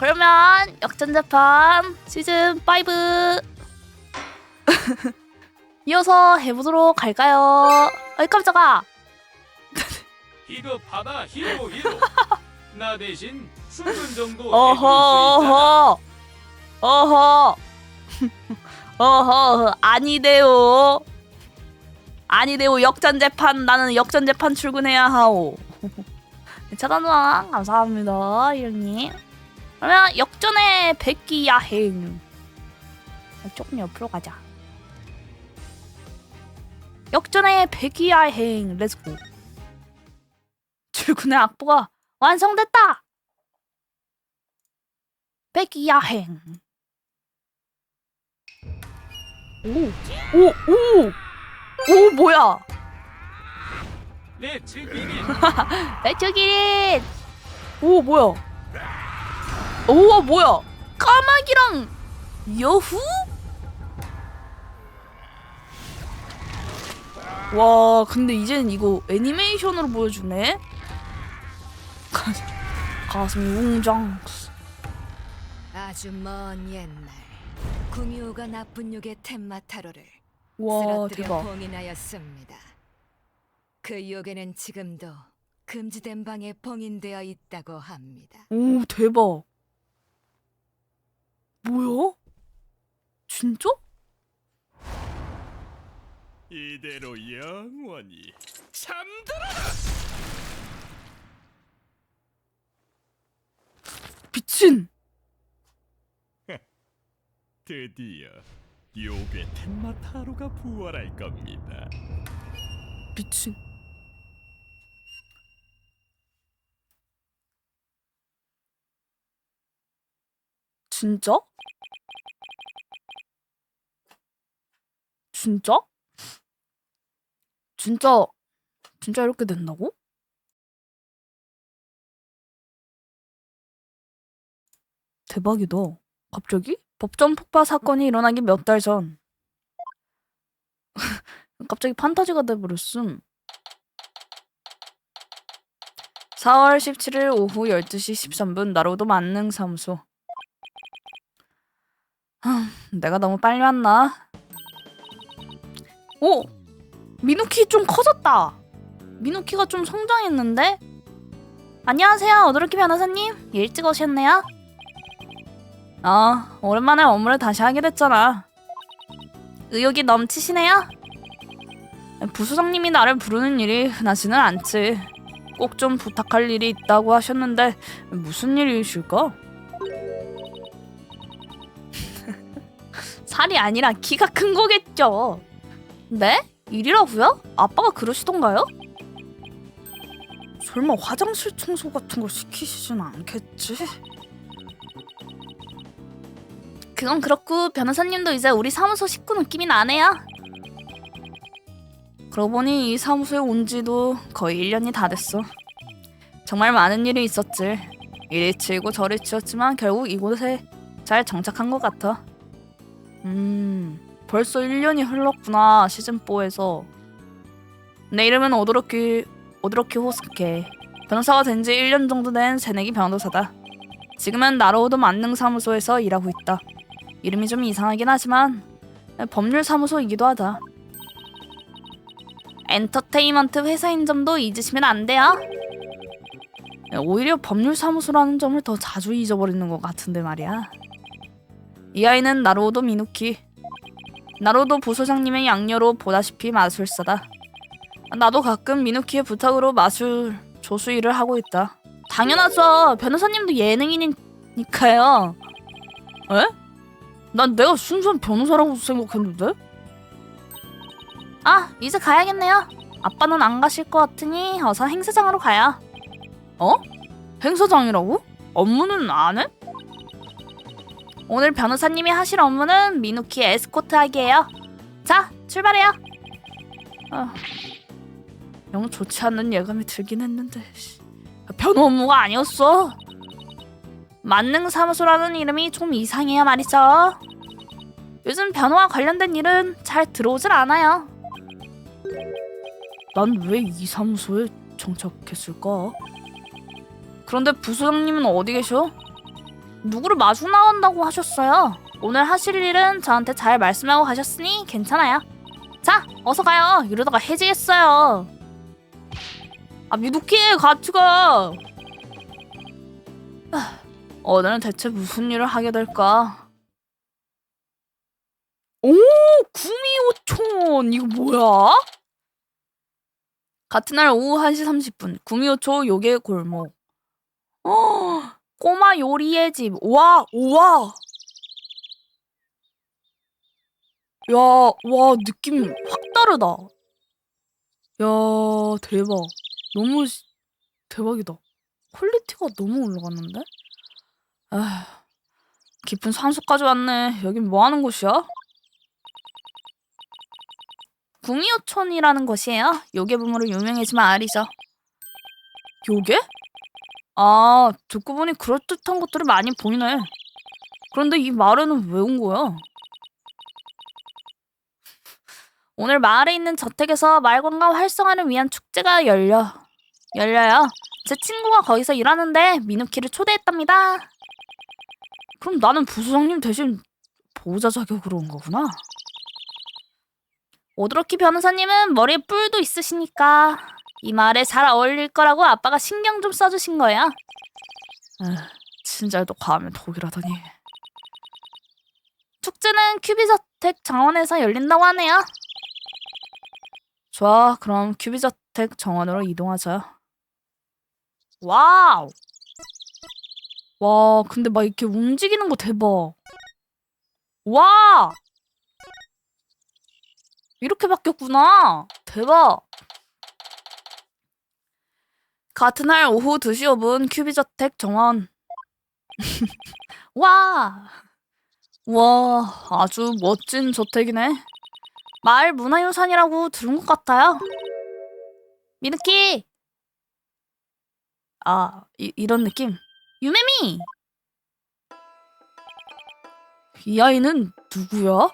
그러면 역전재판 시즌 5 이어서 해보도록 할까요? 어이 깜짝아. 이거 받아 히로. 나 대신 수분 정도 해줄 수 어허 어허 어허 아니대요. 역전재판. 나는 역전재판 출근해야 하오. 차단왕 감사합니다 이형님. 그러면 역전의 백기 야행. 조금 옆으로 가자. 역전의 백기 야행. 렛츠고. 출근의 악보가 완성됐다. 백기 야행. 오 뭐야? 내 즐기기. 배추기린. 오 뭐야? 오 뭐야? 까마귀랑 여후? 와 근데 이제는 이거 애니메이션으로 보여주네. 가슴이 웅장. 아주 먼 옛날 구미호가 나쁜 육의 텐마타로를 와 쓰러뜨려 대박. 봉인하였습니다. 그 욕에는 지금도 금지된 방에 봉인되어 있다고 합니다. 오 대박. 뭐야? 진짜? 이대로 영원히 잠들어. 미친. 드디어 요괴 텐마타로가 부활할 겁니다. 미친. 진짜? 진짜? 진짜 이렇게 된다고? 대박이다. 갑자기? 법전 폭파 사건이 일어나기 몇 달 전. 갑자기 판타지가 돼버렸음. 4월 17일 오후 12시 13분 나로도 만능사무소. 내가 너무 빨리 왔나? 오! 미누키 좀 커졌다. 미누키가 좀 성장했는데? 안녕하세요, 오도르키 변호사님. 일찍 오셨네요. 오랜만에 업무를 다시 하게 됐잖아. 의욕이 넘치시네요. 부소장님이 나를 부르는 일이 흔하지는 않지. 꼭 좀 부탁할 일이 있다고 하셨는데 무슨 일이실까? 살이 아니라 키가 큰 거겠죠. 네? 일이라고요? 아빠가 그러시던가요? 설마 화장실 청소 같은 걸 시키시진 않겠지? 그건 그렇고 변호사님도 이제 우리 사무소 식구 느낌이 나네요. 그러고 보니 이 사무소에 온 지도 거의 1년이 다 됐어. 정말 많은 일이 있었지. 이리 치이고 저리 치였지만 결국 이곳에 잘 정착한 것 같아. 벌써 1년이 흘렀구나. 시즌4에서. 내 이름은 오도로키 호스케. 변호사가 된 지 1년 정도 된 새내기 변호사다. 지금은 나로우도 만능사무소에서 일하고 있다. 이름이 좀 이상하긴 하지만 법률사무소이기도 하다. 엔터테인먼트 회사인 점도 잊으시면 안 돼요. 오히려 법률사무소라는 점을 더 자주 잊어버리는 것 같은데 말이야. 이 아이는 나로우도 미누키. 나로우도 부소장님의 양녀로 보다시피 마술사다. 나도 가끔 미누키의 부탁으로 마술 조수 일을 하고 있다. 당연하죠. 변호사님도 예능인이니까요. 에? 난 내가 순수한 변호사라고 생각했는데? 이제 가야겠네요. 아빠는 안 가실 것 같으니 어서 행사장으로 가요. 행사장이라고? 업무는 안 해? 오늘 변호사님이 하실 업무는 미누키 에스코트 하기예요. 자, 출발해요. 영 좋지 않는 예감이 들긴 했는데 변호 업무가 아니었어. 만능사무소라는 이름이 좀 이상해요 말이죠. 요즘 변호와 관련된 일은 잘 들어오질 않아요. 난 왜 이 사무소에 정착했을까? 그런데 부소장님은 어디 계셔? 누구를 마주 나간다고 하셨어요. 오늘 하실 일은 저한테 잘 말씀하고 가셨으니 괜찮아요. 자, 어서 가요. 이러다가 해지겠어요. 아, 미도키 같이 가. 오늘은 대체 무슨 일을 하게 될까? 오, 구미호촌 이거 뭐야? 같은 날 오후 1시 30분 구미호초 요괴 골목. 꼬마 요리의 집. 와, 우와. 야, 와, 느낌 확 다르다. 야, 대박. 너무 대박이다. 퀄리티가 너무 올라갔는데? 아, 깊은 산속까지 왔네. 여긴 뭐 하는 곳이야? 구미호촌이라는 곳이에요. 요괴붐으로 유명해지만 알이죠. 요괴? 아, 듣고 보니 그럴듯한 것들이 많이 보이네. 그런데 이 마을에는 왜 온 거야? 오늘 마을에 있는 저택에서 마을 관광 활성화를 위한 축제가 열려요. 제 친구가 거기서 일하는데 미누키를 초대했답니다. 그럼 나는 부수장님 대신 보호자 자격으로 온 거구나. 오드로키 변호사님은 머리에 뿔도 있으시니까 이 마을에 잘 어울릴 거라고 아빠가 신경 좀 써주신 거예요. 친절도 과하면 독이라더니. 축제는 큐비저택 정원에서 열린다고 하네요. 좋아, 그럼 큐비저택 정원으로 이동하자. 와우. 와, 근데 막 이렇게 움직이는 거 대박. 와! 이렇게 바뀌었구나. 대박. 같은 날 오후 2시 5분 큐비저택 정원. 와! 와, 아주 멋진 저택이네. 마을 문화유산이라고 들은 것 같아요. 미누키! 아, 이런 느낌. 유메미! 이 아이는 누구야?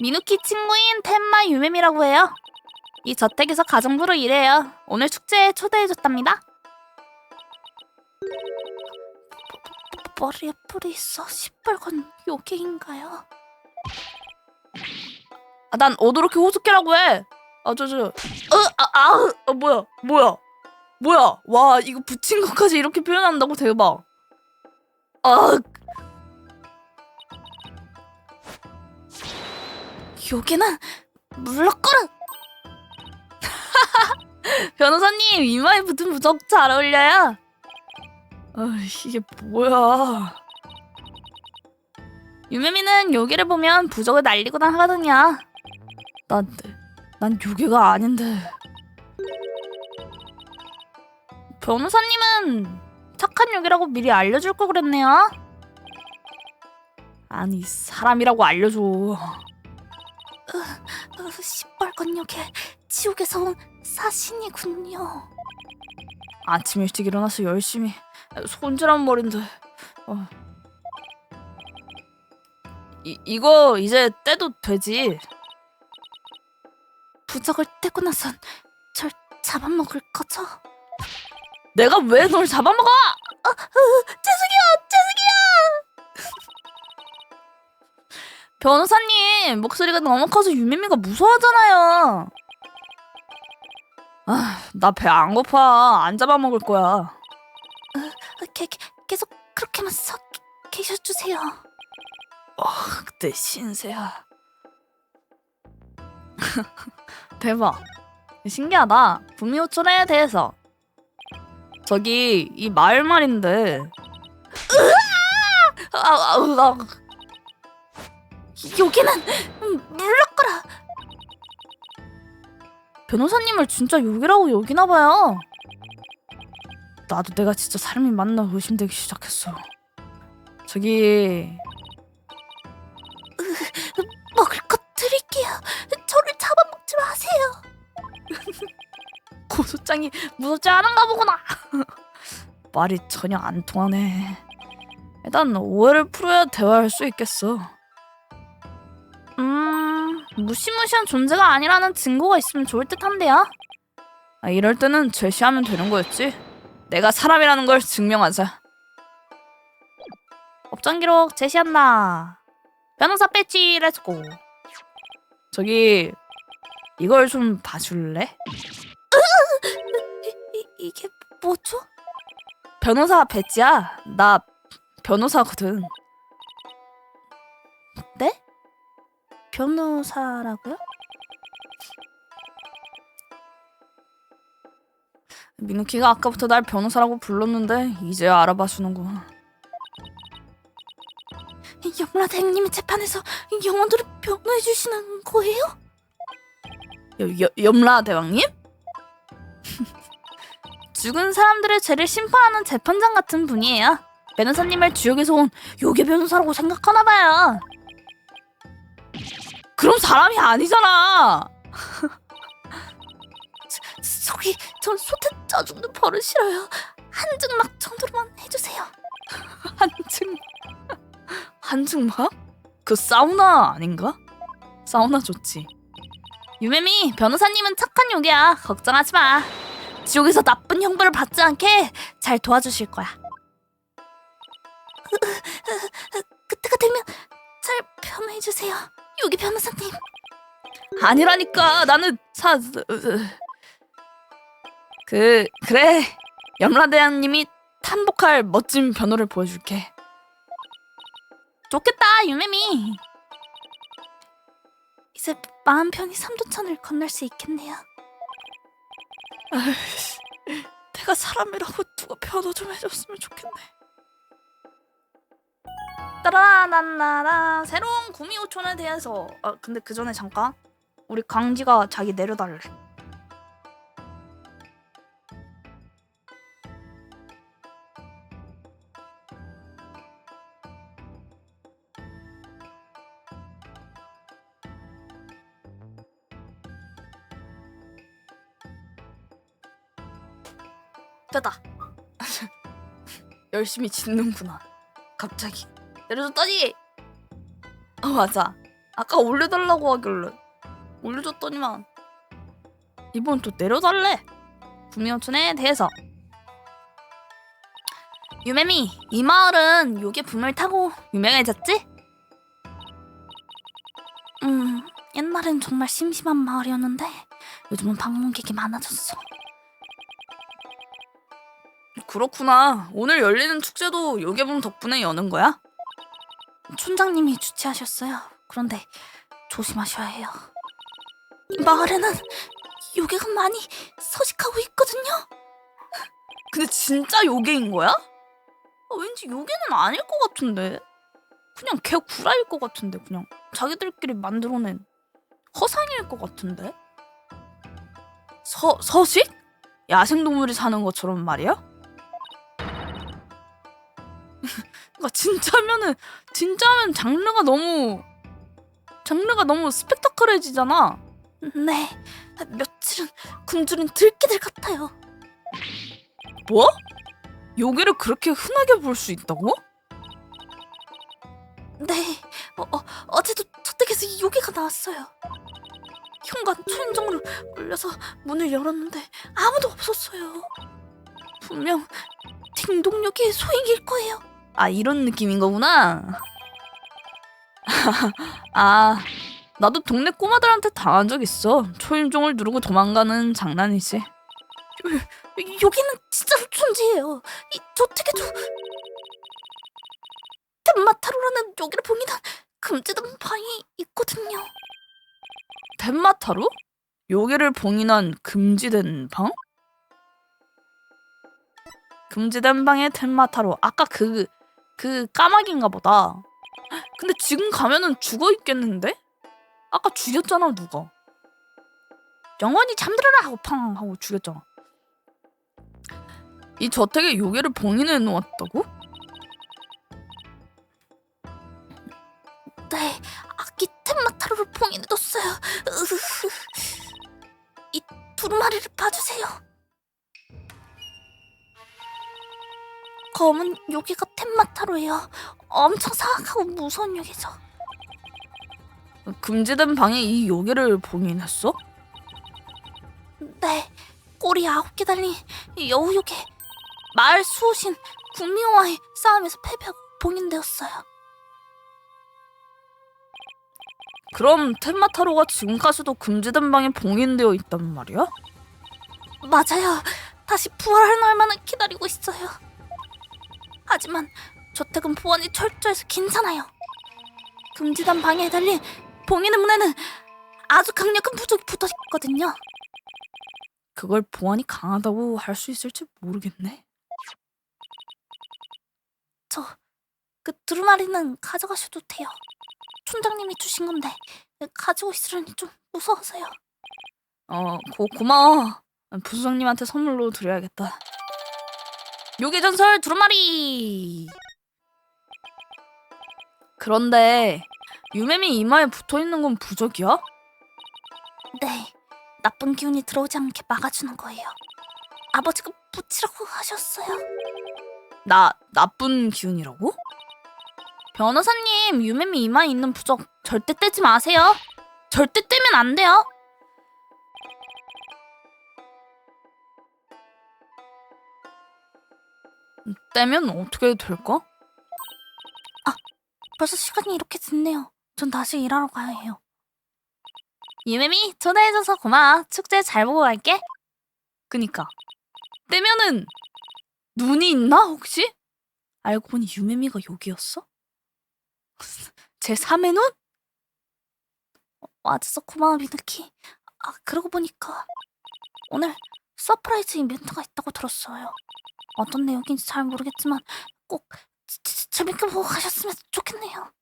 미누키 친구인 텐마 유메미라고 해요. 이 저택에서 가정부로 일해요. 오늘 축제에 초대해줬답니다. 머리에 뿔이 있어 시뻘건 요괴인가요? 아, 난 오도로키 호스케라고 해. 뭐야? 와, 이거 붙인 것까지 이렇게 표현한다고? 대박. 요괴는 물러거라. 변호사님, 이마에 붙은 부적 잘 어울려요. 이게 뭐야? 유메미는 요괴를 보면 부적을 날리거나 하거든요. 난 요괴가 아닌데. 변호사님은 착한 요괴라고 미리 알려줄 걸 그랬네요. 아니, 사람이라고 알려줘. 시뻘건 요괴, 지옥에서 온 사신이군요. 아침 일찍 일어나서 열심히 손질한 머리인데. 이거 이제 떼도 되지? 부적을 떼고 나선 절 잡아먹을 거죠? 내가 왜 널 잡아먹어? 죄송해요. 변호사님, 목소리가 너무 커서 유미미가 무서워하잖아요. 나 배 안 고파. 안 잡아먹을 거야. 계속 그렇게만 서 계셔주세요. 그때 신세야. 대박. 신기하다. 구미호촌에 대해서. 저기 이 마을 말인데. 여기는 물러거라. 변호사님을 진짜 요괴라고 여기나봐요. 나도 내가 진짜 사람이 맞나 의심되기 시작했어. 저기 먹을 것 드릴게요. 저를 잡아먹지 마세요. 고소장이 무섭지 않은가 보구나. 말이 전혀 안 통하네. 일단 오해를 풀어야 대화할 수 있겠어. 무시무시한 존재가 아니라는 증거가 있으면 좋을 듯한데요. 이럴 때는 제시하면 되는 거였지. 내가 사람이라는 걸 증명하자. 법정 기록 제시한다. 변호사 배지 렛츠고. 저기 이걸 좀 봐줄래? 이게 뭐죠? 변호사 배지야. 나 변호사거든. 네? 변호사라고요? 미누키가 아까부터 날 변호사라고 불렀는데 이제야 알아봐 주는구나. 염라 대행님이 재판에서 영혼들을 변호해 주시는 거예요? 염라 대왕님? 죽은 사람들의 죄를 심판하는 재판장 같은 분이에요. 변호사님을 지옥에서 온 요괴 변호사라고 생각하나 봐요. 그럼 사람이 아니잖아. 저기 전 소태 짜증도 버릇이라요. 한증막 정도로만 해주세요. 한증막? 그 사우나 아닌가? 사우나 좋지. 유매미, 변호사님은 착한 요괴야. 걱정하지 마. 지옥에서 나쁜 형벌을 받지 않게 잘 도와주실 거야. 그때가 되면 잘 변호해주세요, 요괴 변호사님. 아니라니까. 나는 그래. 염라대왕님이 탄복할 멋진 변호를 보여줄게. 좋겠다, 유매미. 이제 마음 편히 삼도천을 건널 수 있겠네요. 내가 사람이라고 누가 변호 좀 해줬으면 좋겠네. 따라라라라. 새로운 구미호촌에 대해서. 근데 그 전에 잠깐 우리 강지가 자기 내려달래. 됐다. 열심히 짓는구나. 갑자기 내려줬더니. 맞아. 아까 올려달라고 하길래 올려줬더니만 이번 또 내려달래. 구미호촌에 대해서. 유매미, 이 마을은 요괴 붐을 타고 유명해졌지? 옛날엔 정말 심심한 마을이었는데 요즘은 방문객이 많아졌어. 그렇구나. 오늘 열리는 축제도 요괴붐 덕분에 여는 거야? 촌장님이 주최하셨어요. 그런데 조심하셔야 해요. 이 마을에는 요괴가 많이 서식하고 있거든요. 근데 진짜 요괴인 거야? 왠지 요괴는 아닐 것 같은데. 그냥 개 구라일 것 같은데. 그냥 자기들끼리 만들어낸 허상일 것 같은데. 서식? 야생동물이 사는 것처럼 말이야? 그러니까 진짜면 장르가 너무 스펙타클해지잖아. 네, 며칠은 굶주린 들깨들 같아요. 뭐? 요괴를 그렇게 흔하게 볼 수 있다고? 네, 어제도 저택에서 요괴가 나왔어요. 현관 초인종으로 울려서 문을 열었는데 아무도 없었어요. 분명 딩동요괴의 소행일 거예요. 이런 느낌인 거구나. 나도 동네 꼬마들한테 당한 적 있어. 초인종을 누르고 도망가는 장난이지. 여기는 진짜로 존재해요. 이 저택에도 텐마타로라는 요괴를 봉인한 금지된 방이 있거든요. 텐마타로? 요괴를 봉인한 금지된 방? 금지된 방의 텐마타로. 아까 그 까마귀인가 보다. 근데 지금 가면은 죽어 있겠는데? 아까 죽였잖아, 누가. 영원히 잠들어라 하고 팡 하고 죽였잖아. 이 저택에 요괴를 봉인해 놓았다고? 네, 아기 텐마타로를 봉인해 뒀어요. 이 두루마리를 봐주세요. 검은 요괴가 텐마타로예요. 엄청 사악하고 무서운 요괴죠. 금지된 방에 이 요괴를 봉인했어? 네, 꼬리 9개 달린 여우 요괴. 마을 수호신 구미호와의 싸움에서 패배하고 봉인되었어요. 그럼 텐마타로가 지금까지도 금지된 방에 봉인되어 있단 말이야? 맞아요. 다시 부활할 날만을 기다리고 있어요. 하지만 저택은 보안이 철저해서 괜찮아요. 금지된 방에 달린 봉인의 문에는 아주 강력한 부적이 붙어있거든요. 그걸 보안이 강하다고 할 수 있을지 모르겠네. 그 두루마리는 가져가셔도 돼요. 촌장님이 주신 건데 가지고 있으려니 좀 무서워서요. 고마워. 부수장님한테 선물로 드려야겠다. 요괴 전설 두루마리. 그런데 유매미 이마에 붙어있는 건 부적이야? 네, 나쁜 기운이 들어오지 않게 막아주는 거예요. 아버지가 붙이라고 하셨어요. 나쁜 기운이라고? 변호사님, 유매미 이마에 있는 부적 절대 떼지 마세요. 절대 떼면 안 돼요. 떼면 어떻게 될까? 벌써 시간이 이렇게 됐네요. 전 다시 일하러 가야 해요. 유매미, 초대해줘서 고마워. 축제 잘 보고 갈게. 그니까 떼면은 눈이 있나 혹시? 알고 보니 유매미가 여기였어? 제 3의 눈? 와줘서 고마워 미누키. 그러고 보니까 오늘 서프라이즈 이벤트가 있다고 들었어요. 어떤 내용인지 잘 모르겠지만 꼭 재밌게 보고 가셨으면 좋겠네요.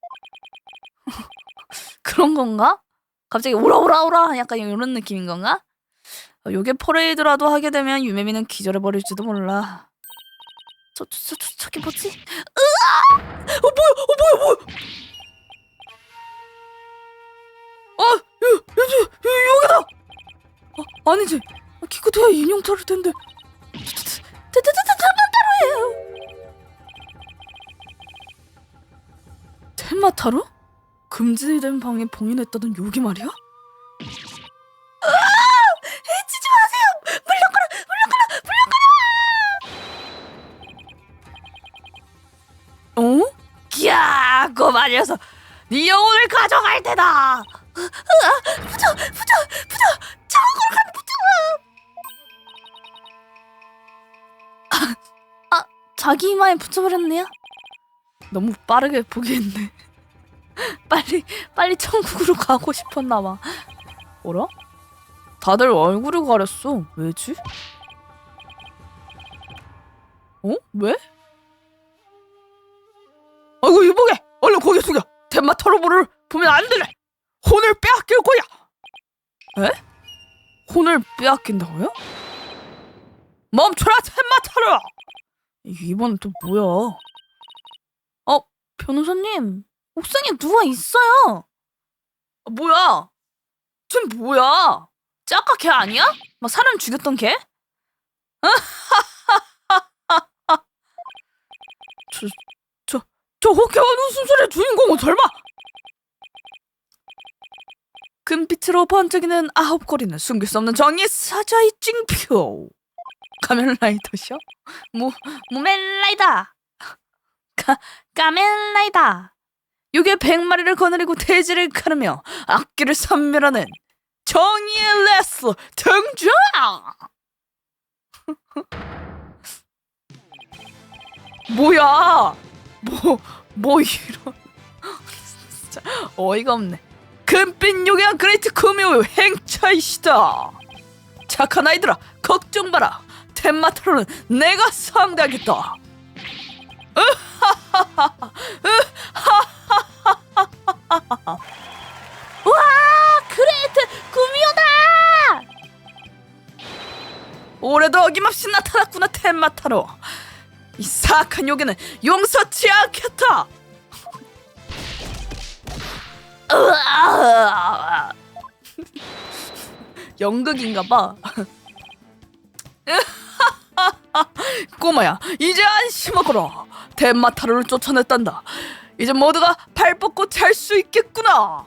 그런 건가? 갑자기 오라 약간 이런 느낌인 건가? 요게 퍼레이드라도 하게 되면 유매미는 기절해버릴지도 몰라. 저기 뭐지? 으아! 뭐야! 여기다! 아니지. 기껏해야 인형탈일 텐데. 텐마타로예요. 텐마타로? 금지된 방에 봉인했다던 여기 말이야? 해치지 마세요! 물러가라! 기야, 꼬마 녀석! 네 영혼을 가져갈 테다! 부적! 잡아먹으러 가는 부적! 자기 이마에 붙여버렸네요? 너무 빠르게 포기했네. 빨리 천국으로 가고 싶었나봐. 어라? 다들 얼굴을 가렸어. 왜지? 왜? 아이고 이보게! 얼른 고개 숙여! 텐마타로를 보면 안 되네! 혼을 빼앗길 거야! 에? 혼을 빼앗긴다고요? 멈춰라 텐마타로! 이번엔 또 뭐야? 변호사님, 옥상에 누가 있어요. 뭐야? 쟨 뭐야? 아까 걔 아니야? 막 사람 죽였던 걔? 저 호쾌한 웃음소리의 주인공은 설마? 금빛으로 번쩍이는 9거리는 숨길 수 없는 정의의 사자의 찡표. 가면라이더셔? 무맨라이다. 가면라이다. 요괴 100마리를 거느리고 대지를 가르며 악기를 섬멸하는 정의의 레슬러 등장! 뭐야? 뭐 이런 진짜 어이가 없네. 금빛 요괴한 그레이트 쿠미오의 행차이시다. 착한 아이들아, 걱정 마라. 텐마타로는 내가 상대하겠다. 와, 그레이트 구미호다! 올해도 어김없이 나타났구나 텐마타로. 이 사악한 요괴는 용서치 않겠다. 연극인가봐. 꼬마야, 이제 안심하거라. 텐마타로를 쫓아냈단다. 이제 모두가 발 뻗고 잘 수 있겠구나.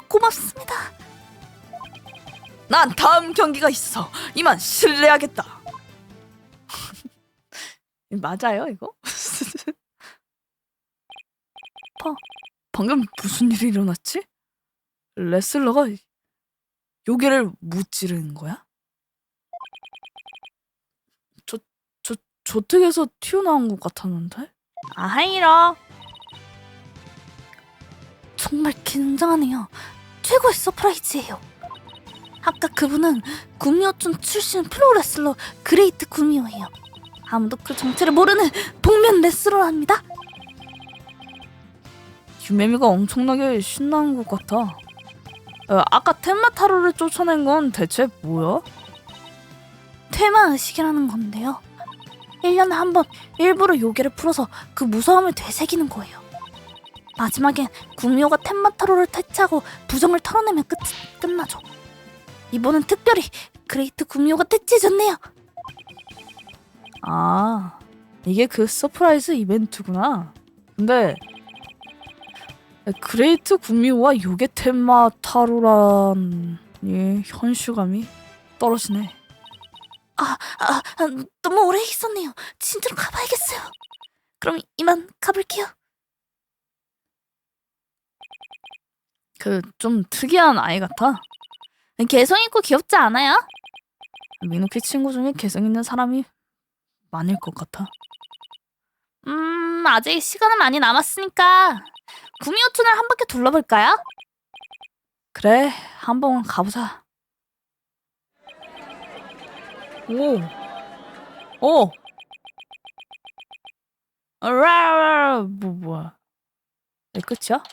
고맙습니다. 난 다음 경기가 있어. 이만 실례하겠다. 맞아요 이거? 방금 무슨 일이 일어났지? 레슬러가 요괴를 무찌르는 거야? 저택에서 튀어나온 것 같았는데? 아하이러. 정말 굉장하네요. 최고의 서프라이즈예요. 아까 그분은 구미호촌 출신 프로레슬러 그레이트 구미호예요. 아무도 그 정체를 모르는 복면 레슬러랍니다. 유메미가 엄청나게 신나는 것 같아. 아까 텐마타로를 쫓아낸 건 대체 뭐야? 퇴마의식이라는 건데요. 1년에 한 번 일부러 요괴를 풀어서 그 무서움을 되새기는 거예요. 마지막엔 구미호가 텐마타로를 퇴치하고 부정을 털어내면 끝나죠. 이번엔 특별히 그레이트 구미호가 퇴치해줬네요. 아, 이게 그 서프라이즈 이벤트구나. 근데 그레이트 구미호와 요괴 텐마타로란 현실감이 떨어지네. 너무 오래 있었네요. 진짜로 가봐야겠어요. 그럼 이만 가볼게요. 좀 특이한 아이 같아. 개성 있고 귀엽지 않아요? 미누키 친구 중에 개성 있는 사람이 많을 것 같아. 아직 시간은 많이 남았으니까 구미호촌을 한 바퀴 둘러볼까요? 그래, 한번 가보자. 오! 뭐야? 이게 끝이야?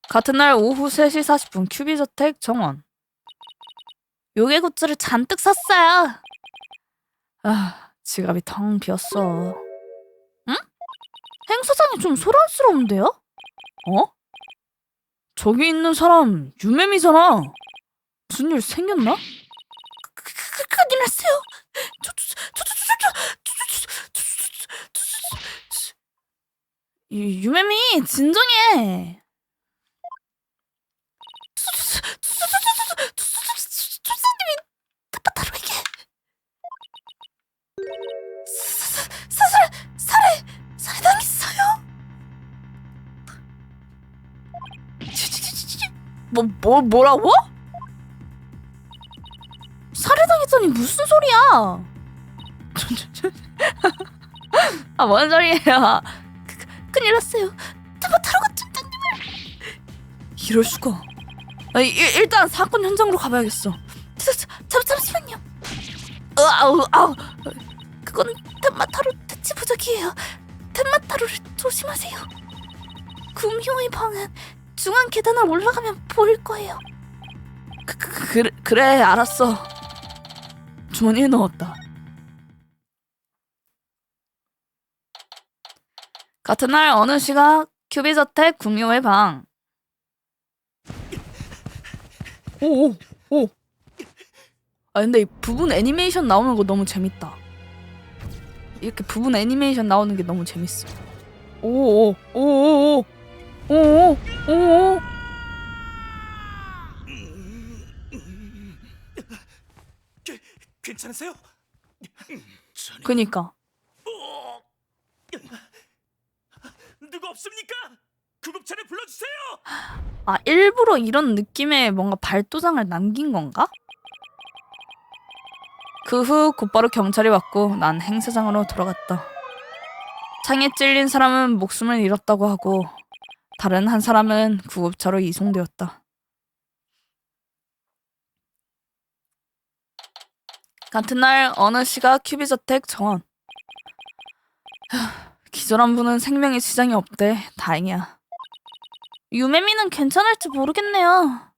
같은 날 오후 3시 40분 큐비저택 정원. 요괴 굿즈를 잔뜩 샀어요. 지갑이 텅 비었어. 응? 행사장이 좀 소란스러운데요? 저기 있는 사람 유메미잖아. 무슨 일 생겼나? 큰일 났어요. 유메미 진정해. 조사님이 타로에게 살해당했어요. 뭐라고? 살해당했다니 무슨 소리야? 뭔 소리예요? 큰일 났어요. 타로가 팀장님을. 이럴 수가. 일단 사건 현장으로 가봐야겠어. 잠시만요. 그건 텐마타로 퇴치 부적이에요. 텐마타로를 조심하세요. 구미호의 방은 중앙 계단을 올라가면 보일 거예요. 그래 알았어. 주머니에 넣었다. 같은 날 어느 시각 큐비저택 구미호의 방. 오. 근데 이 부분 애니메이션 나오는 거 너무 재밌다. 이렇게 부분 애니메이션 나오는 게 너무 재밌어. 오. 괜찮으세요? 그니까. 누구 없습니까? 구급차를 불러주세요. 일부러 이런 느낌의 뭔가 발도장을 남긴 건가? 그 후 곧바로 경찰이 왔고 난 행사장으로 돌아갔다. 창에 찔린 사람은 목숨을 잃었다고 하고 다른 한 사람은 구급차로 이송되었다. 같은 날 어느 시각 큐비저택 정원. 기절한 분은 생명에 지장이 없대. 다행이야. 유메미는 괜찮을지 모르겠네요.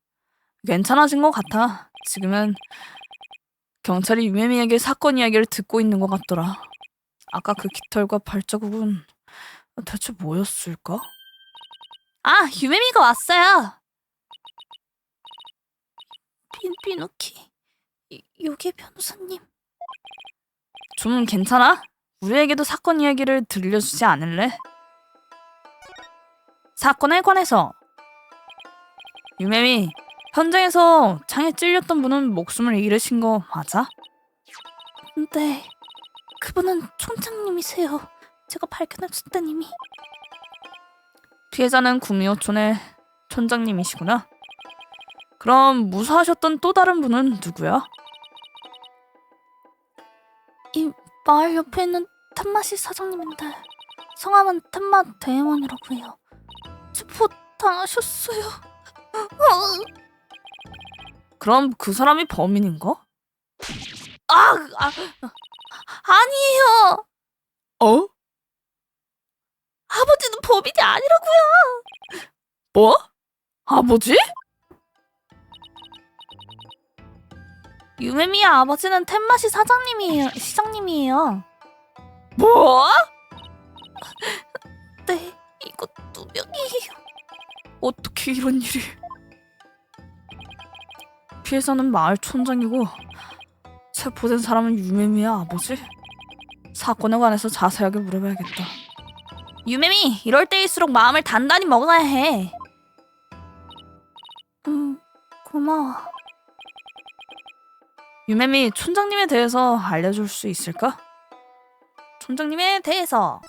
괜찮아진 것 같아. 지금은 경찰이 유메미에게 사건 이야기를 듣고 있는 것 같더라. 아까 그 깃털과 발자국은 대체 뭐였을까? 유메미가 왔어요. 비누키, 요괴 변호사님. 좀 괜찮아? 우리에게도 사건 이야기를 들려주지 않을래? 사건에 관해서 유메미, 현장에서 창에 찔렸던 분은 목숨을 잃으신 거 맞아? 네, 그분은 총장님이세요. 제가 발견했을 땐 이미. 피해자는 구미호촌의 촌장님이시구나. 그럼 무사하셨던 또 다른 분은 누구야? 이 마을 옆에 있는 탐마시 사장님인데 성함은 탐마 대행원이라고 해요. 체포 당하셨어요. 그럼 그 사람이 범인인가? 아니에요. 어? 아버지는 범인이 아니라고요. 뭐? 아버지? 유메미의 아버지는 템마시 시장님이에요. 뭐? 네, 이거 누명이에요. 어떻게 이런 일이? 피해자는 마을 촌장이고 체포된 사람은 유메미의 아버지? 사건에 관해서 자세하게 물어봐야겠다. 유메미, 이럴 때일수록 마음을 단단히 먹어야 해. 고마워. 유메미, 촌장님에 대해서 알려줄 수 있을까? 촌장님에 대해서.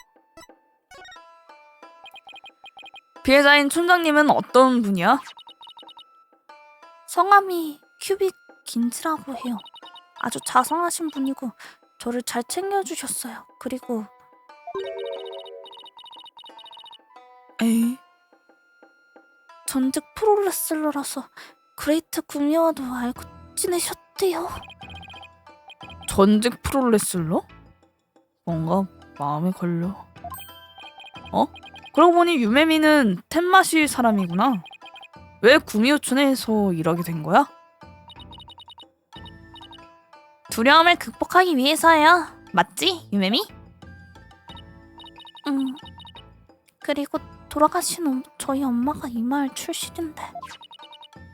피해자인 촌장님은 어떤 분이야? 성함이 큐빅 긴지라고 해요. 아주 자상하신 분이고 저를 잘 챙겨주셨어요. 그리고 에이? 전직 프로레슬러라서 그레이트 구미와도 알고 지내셨대요. 전직 프로레슬러? 뭔가 마음에 걸려. 그러고 보니 유메미는 텐마시 사람이구나. 왜 구미호촌에서 일하게 된 거야? 두려움을 극복하기 위해서요. 맞지, 유메미? 그리고 돌아가신 저희 엄마가 이 마을 출신인데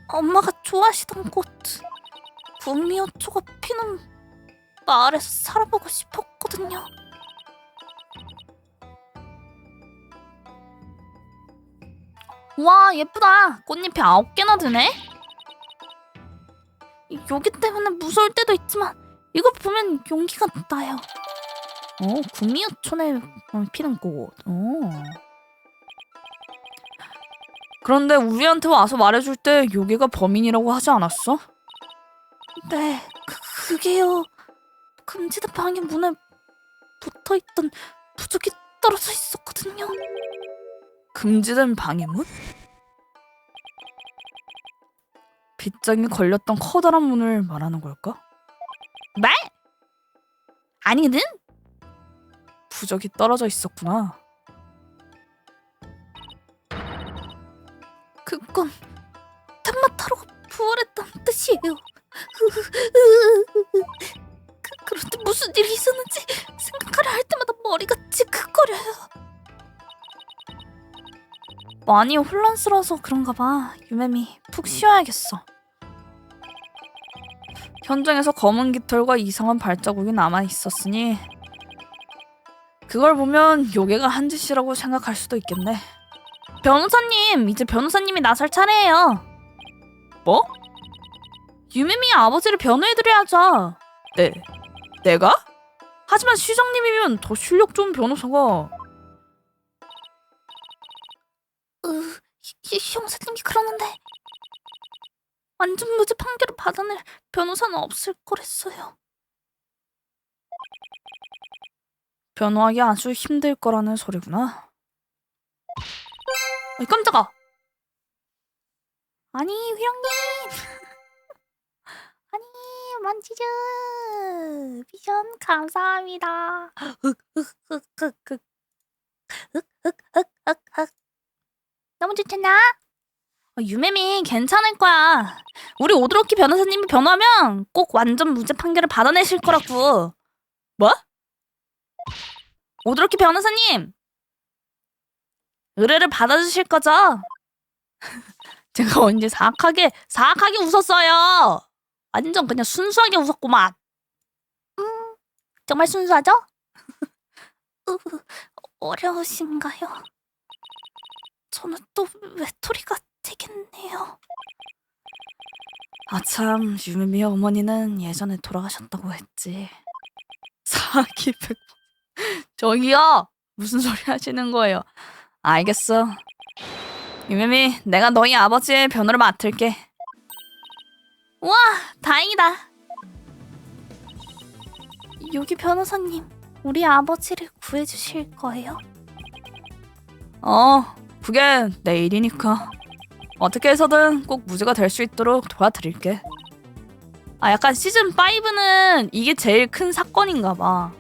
엄마가 좋아하시던 곳 구미호초가 피는 마을에서 살아보고 싶었거든요. 와, 예쁘다. 꽃잎이 9개나 드네. 여기 때문에 무서울 때도 있지만 이거 보면 용기가 나요. 구미호촌에 피는 꽃. 그런데 우리한테 와서 말해줄 때 요괴가 범인이라고 하지 않았어? 네, 그게요. 금지된 방의 문에 붙어있던 부적이 떨어져 있었거든요. 금지된 방해문? 빗장이 걸렸던 커다란 문을 말하는 걸까? 말? 아니거든? 부적이 떨어져 있었구나. 그건 탐마타로가 부활했다는 뜻이에요. 그런데 무슨 일이 있었는지 생각하려 할 때마다 머리가 찌긋거려요. 많이 혼란스러워서 그런가 봐. 유메미, 푹 쉬어야겠어. 현장에서 검은 깃털과 이상한 발자국이 남아있었으니 그걸 보면 요괴가 한 짓이라고 생각할 수도 있겠네. 변호사님, 이제 변호사님이 나설 차례예요. 뭐? 유메미의 아버지를 변호해드려야죠. 네, 내가? 하지만 시장님이면 더 실력 좋은 변호사가... 형사님이 그러는데 완전 무죄 판결을 받아낼 변호사는 없을 거랬어요. 변호하기 아주 힘들 거라는 소리구나. 어이, 깜짝아. 아니, 회장님. 아니, 만지즈 미션 감사합니다. 너무 좋잖아. 유메미, 괜찮을 거야. 우리 오드로키 변호사님이 변호하면 꼭 완전 무죄 판결을 받아내실 거라고. 뭐? 오드로키 변호사님, 의뢰를 받아주실 거죠? 제가 언제 사악하게 웃었어요. 완전 그냥 순수하게 웃었구만. 정말 순수하죠? 어려우신가요? 저는 또 외톨이가 되겠네요. 아참, 유미미의 어머니는 예전에 돌아가셨다고 했지. 사기 100%. 저기요! 무슨 소리 하시는 거예요? 알겠어. 유매미, 내가 너희 아버지의 변호를 맡을게. 우와, 다행이다. 여기 변호사님, 우리 아버지를 구해주실 거예요? 그게 내 일이니까. 어떻게 해서든 꼭 무죄가 될 수 있도록 도와드릴게. 약간 시즌5는 이게 제일 큰 사건인가 봐.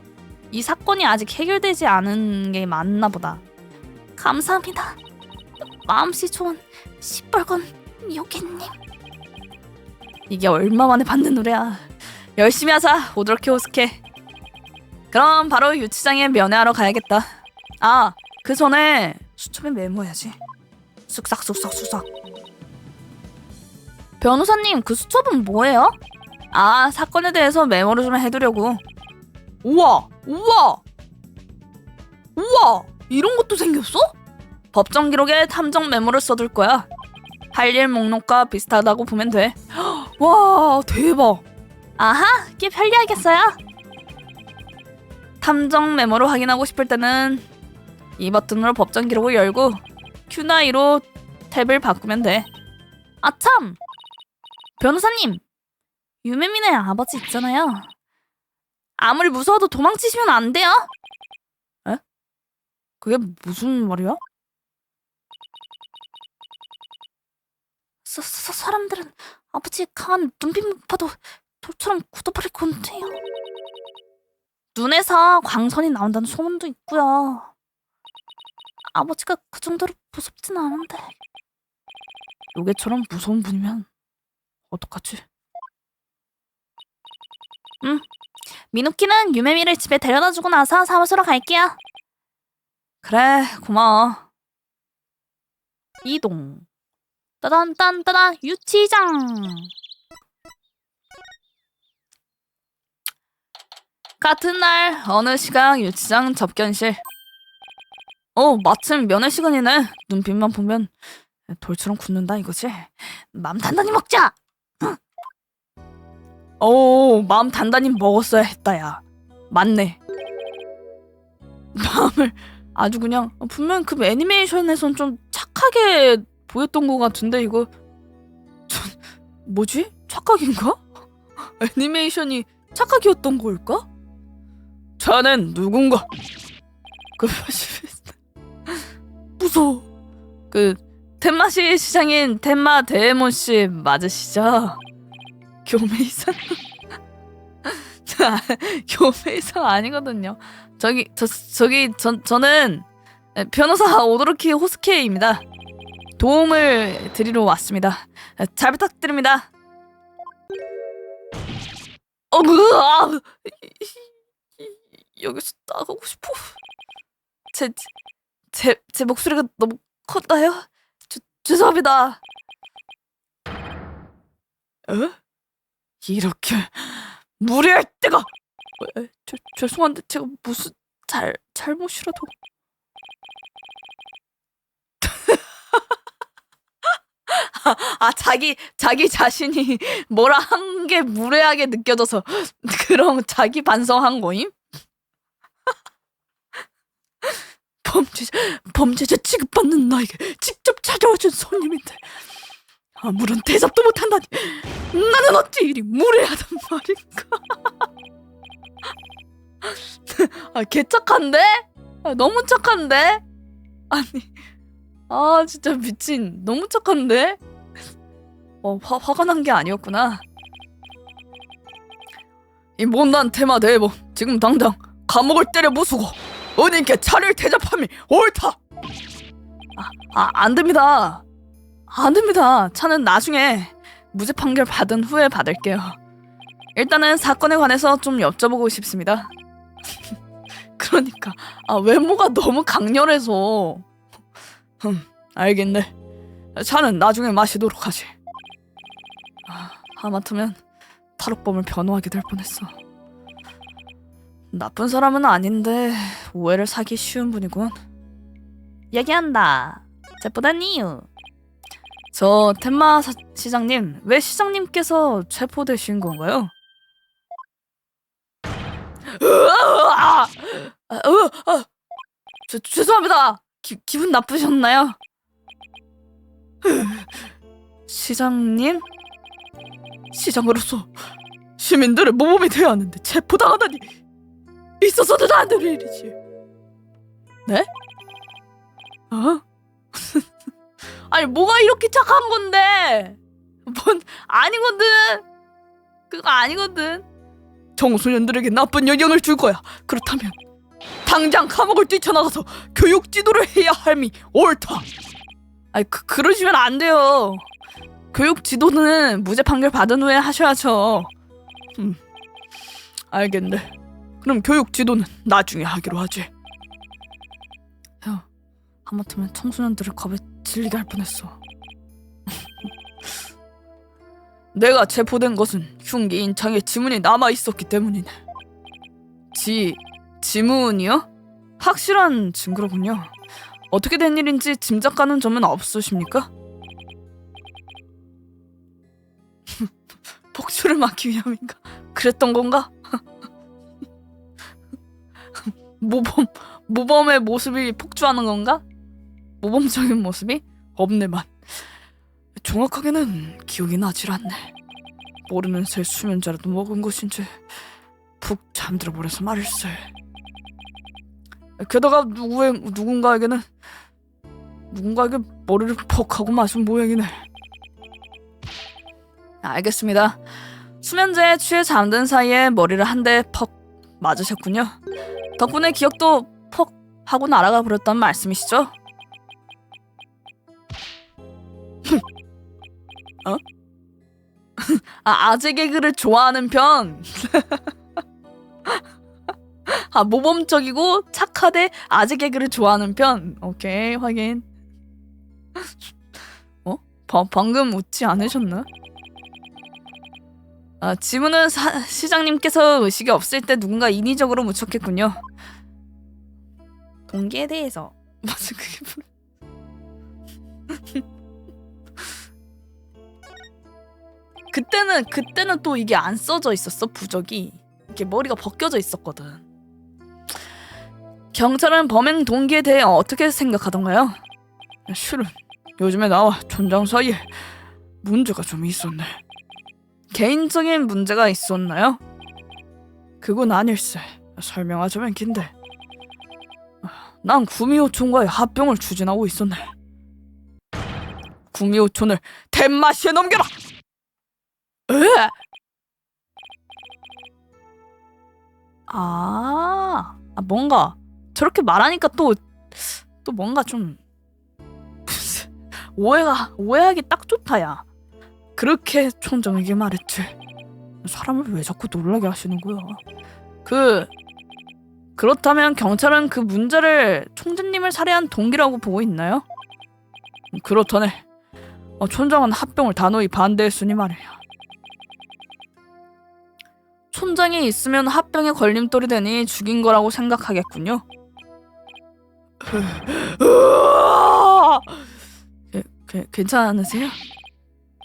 이 사건이 아직 해결되지 않은 게 맞나 보다. 감사합니다. 마음씨 좋은 시뻘건 요괴님. 이게 얼마 만에 받는 노래야. 열심히 하자, 오도로키 호스케. 그럼 바로 유치장에 면회하러 가야겠다. 그 전에 수첩에 메모해야지. 쑥싹. 변호사님, 그 수첩은 뭐예요? 사건에 대해서 메모를 좀 해두려고. 우와! 이런 것도 생겼어? 법정 기록에 탐정 메모를 써둘 거야. 할 일 목록과 비슷하다고 보면 돼. 와, 대박! 아하, 꽤 편리하겠어요? 탐정 메모로 확인하고 싶을 때는 이 버튼으로 법정 기록을 열고 Q나 E로 탭을 바꾸면 돼. 참! 변호사님! 유매민의 아버지 있잖아요. 아무리 무서워도 도망치시면 안 돼요? 에? 그게 무슨 말이야? 사람들은 아버지의 강한 눈빛만 봐도 돌처럼 굳어버릴 건데요. 눈에서 광선이 나온다는 소문도 있고요. 아버지가 그 정도로 무섭진 않은데. 요괴처럼 무서운 분이면 어떡하지? 미누키는 유메미를 집에 데려다주고 나서 사무소로 갈게요. 그래, 고마워. 이동. 따단 유치장. 같은 날 어느 시각 유치장 접견실. 마침 면회 시간이네. 눈빛만 보면 돌처럼 굳는다 이거지. 맘 단단히 먹자. 마음 단단히 먹었어야 했다 야. 맞네. 마음을 아주 그냥 분명 그 애니메이션에선 좀 착하게 보였던 것 같은데 이거 뭐지? 착각인가? 애니메이션이 착각이었던 걸까? 자넨 누군가? 무서워. 텐마시 시장인 텐마 데에몬 씨 맞으시죠? 교메이상? 교메이상 아니거든요. 저는 변호사 오도로키 호스케입니다. 도움을 드리러 왔습니다. 잘 부탁드립니다. 여기서 나가고 싶어. 제 목소리가 너무 컸나요? 죄송합니다. 이렇게 무례할 때가. 죄송한데 제가 무슨 잘못이라도. 자기 자신이 뭐라 한 게 무례하게 느껴져서 그럼 자기 반성한 거임? 범죄자 취급받는 나에게 직접 찾아와준 손님인데 아무런 대접도 못한다니 나는 어찌 이리 무례하단 말인가. 개착한데? 너무 착한데? 아니 진짜 미친. 너무 착한데? 화가 난 게 아니었구나. 이 못난 테마 대본 지금 당장 감옥을 때려 부수고 은인께 차를 대접함이 옳다. 안 됩니다. 안 됩니다. 차는 나중에 무죄 판결 받은 후에 받을게요. 일단은 사건에 관해서 좀 여쭤보고 싶습니다. 그러니까 외모가 너무 강렬해서. 알겠네. 차는 나중에 마시도록 하지. 하마터면 탈옥범을 변호하게 될 뻔했어. 나쁜 사람은 아닌데 오해를 사기 쉬운 분이군. 얘기한다. 체포된 이유. 저 텐마 시장님, 왜 시장님께서 체포되신 건가요? 죄송합니다. 기분 나쁘셨나요? 시장님? 시장으로서 시민들의 모범이 돼야 하는데 체포당하다니 있어서는 안 될 일이지. 네? 어? 아니 뭐가 이렇게 착한 건데? 뭔 아니거든. 그거 아니거든. 청소년들에게 나쁜 영향을 줄 거야. 그렇다면 당장 감옥을 뛰쳐나가서 교육 지도를 해야 할미 옳다. 아니 그러시면 안 돼요. 교육 지도는 무죄 판결 받은 후에 하셔야죠. 알겠네. 그럼 교육 지도는 나중에 하기로 하지. 야, 하마터면 청소년들을 겁에 질리게 할 뻔했어. 내가 체포된 것은 흉기 인창에 지문이 남아있었기 때문이네. 지문이요? 확실한 증거로군요. 어떻게 된 일인지 짐작 가는 점은 없으십니까? 복수를 막기 위함인가? 그랬던 건가? 모범의 모습이 폭주하는 건가? 모범적인 모습이? 없네만. 정확하게는 기억이 나질 않네. 모르는 새 수면제라도 먹은 것인지 푹 잠들어 버려서 말일세. 게다가 누군가에게 머리를 퍽 하고 마신 모양이네. 알겠습니다. 수면제에 취해 잠든 사이에 머리를 한 대 퍽 맞으셨군요. 덕분에 기억도 퍽 하고 날아가 버렸단 말씀이시죠? 어? 아재 개그를 좋아하는 편. 모범적이고 착하되 아재 개그를 좋아하는 편. 오케이, 확인. 방금 웃지 않으셨나? 지문은 시장님께서 의식이 없을 때 누군가 인위적으로 묻혔겠군요. 동기에 대해서 맞아, 그게 그때는 또 이게 안 써져 있었어. 부적이 이렇게 머리가 벗겨져 있었거든. 경찰은 범행 동기에 대해 어떻게 생각하던가요? 실은 요즘에 나와 촌장 사이에 문제가 좀 있었네. 개인적인 문제가 있었나요? 그건 아닐세. 설명하자면 긴데, 난 구미호촌과의 합병을 추진하고 있었네. 구미호촌을 덴마시에 넘겨라! 에? 뭔가 저렇게 말하니까 또 뭔가 좀 오해하기 딱 좋다. 야, 그렇게 촌장에게 말했지. 사람을 왜 자꾸 놀라게 하시는 거야? 그렇다면 경찰은 그 문제를 총재님을 살해한 동기라고 보고 있나요? 그렇다네. 촌장은 합병을 단호히 반대했으니 말이야. 촌장이 있으면 합병에 걸림돌이 되니 죽인 거라고 생각하겠군요. 괜찮으세요?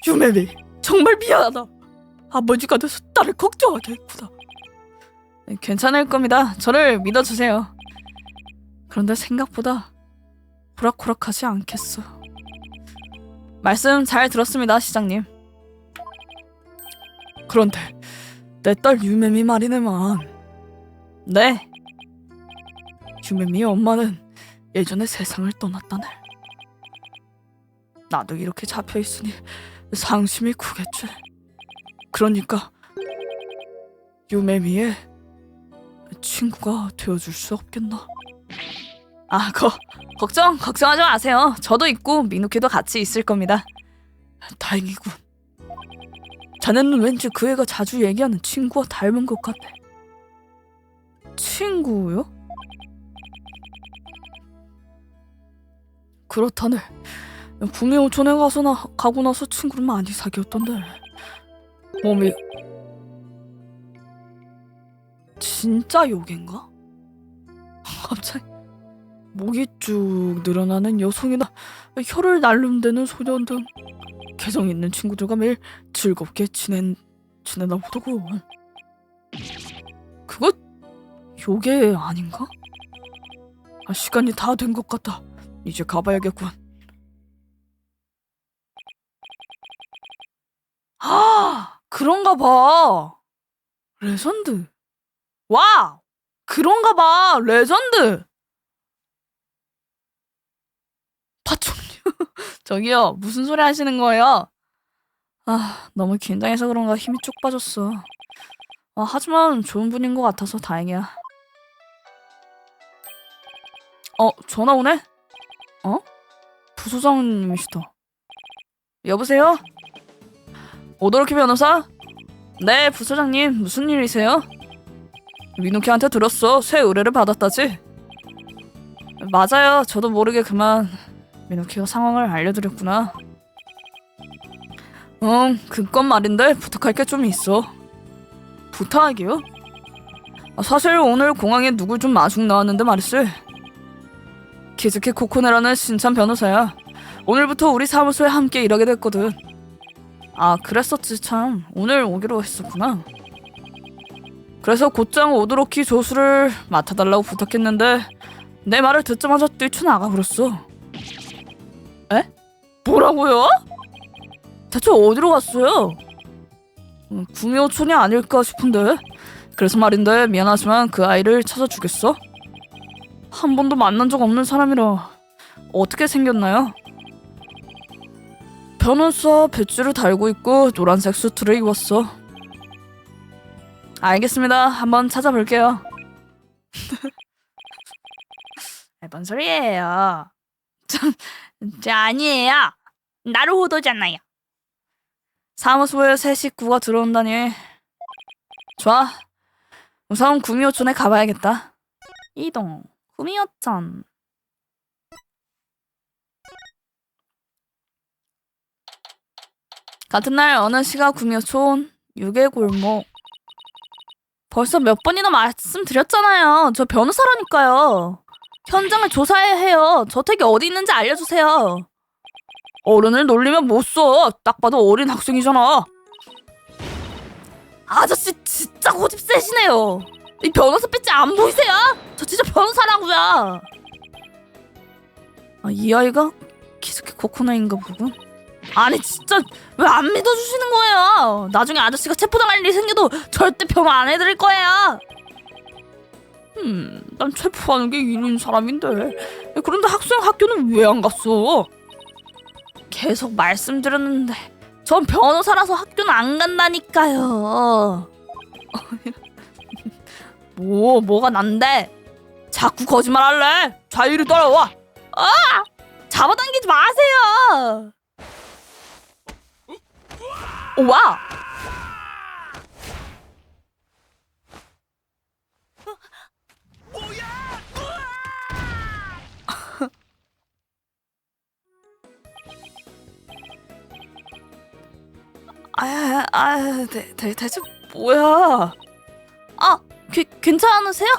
유메미, 정말 미안하다. 아버지가 돼서 딸을 걱정하게 했구나. 괜찮을 겁니다. 저를 믿어주세요. 그런데 생각보다 호락호락하지 않겠어. 말씀 잘 들었습니다, 시장님. 그런데 내 딸 유메미 말이네만. 네. 유메미의 엄마는 예전에 세상을 떠났다네. 나도 이렇게 잡혀있으니 상심이 크겠지. 그러니까 유메미의 친구가 되어줄 수 없겠나? 걱정하지 마세요. 저도 있고 미누키도 같이 있을 겁니다. 다행이군. 자네는 왠지 그 애가 자주 얘기하는 친구와 닮은 것 같네. 친구요? 그렇다네. 구미호촌에 가고 나서 친구를 많이 사귀었던데. 몸이 진짜 요괴인가? 갑자기 목이 쭉 늘어나는 여성이나 혀를 날름대는 소년 등 개성 있는 친구들과 매일 즐겁게 지내나 보더군. 그거 요괴 아닌가? 시간이 다 된 것 같다. 이제 가봐야겠군. 그런가 봐. 레전드. 와, 그런가 봐. 레전드. 파충류. 저기요, 무슨 소리 하시는 거예요? 너무 긴장해서 그런가 힘이 쭉 빠졌어. 하지만 좋은 분인 것 같아서 다행이야. 전화 오네? 부소장님이시다. 여보세요? 오도로키 변호사? 네, 부소장님. 무슨 일이세요? 미누키한테 들었어. 새 의뢰를 받았다지? 맞아요. 저도 모르게 그만 미누키가 상황을 알려드렸구나. 그건 말인데 부탁할 게 좀 있어. 부탁이요? 사실 오늘 공항에 누굴 좀 마중 나왔는데 말이지. 키즈키 코코네라는 신참 변호사야. 오늘부터 우리 사무소에 함께 일하게 됐거든. 그랬었지 참. 오늘 오기로 했었구나. 그래서 곧장 오도로키 조수를 맡아달라고 부탁했는데 내 말을 듣자마자 뛰쳐나가 버렸어. 에? 뭐라고요? 대체 어디로 갔어요? 구미호촌이 아닐까 싶은데. 그래서 말인데 미안하지만 그 아이를 찾아주겠어? 한 번도 만난 적 없는 사람이라 어떻게 생겼나요? 변호사 배지를 달고 있고 노란색 수트를 입었어. 알겠습니다. 한번 찾아볼게요. 뭔 소리예요? 저 아니에요. 나루호도잖아요. 사무소에 새 식구가 들어온다니. 좋아. 우선 구미호촌에 가봐야겠다. 이동. 구미호촌. 같은 날 어느 시가 구미호촌 유계골목. 벌써 몇 번이나 말씀드렸잖아요. 저 변호사라니까요. 현장을 조사해야 해요. 저택이 어디 있는지 알려주세요. 어른을 놀리면 못 써. 딱 봐도 어린 학생이잖아. 아저씨 진짜 고집 세시네요. 이 변호사 배지 안 보이세요? 저 진짜 변호사라고요. 이 아이가 키즈키 코코나인가 보군. 아니 진짜 왜 안 믿어주시는 거예요? 나중에 아저씨가 체포당할 일이 생겨도 절대 변호 안 해드릴 거예요. 난 체포하는 게 일인 사람인데. 그런데 학생 학교는 왜 안 갔어? 계속 말씀드렸는데 전 변호사라서 학교는 안 간다니까요. 뭐가 난데? 자꾸 거짓말할래? 자유를 따라와. 잡아당기지 마세요. 와. 대체 뭐야? 괜찮으세요?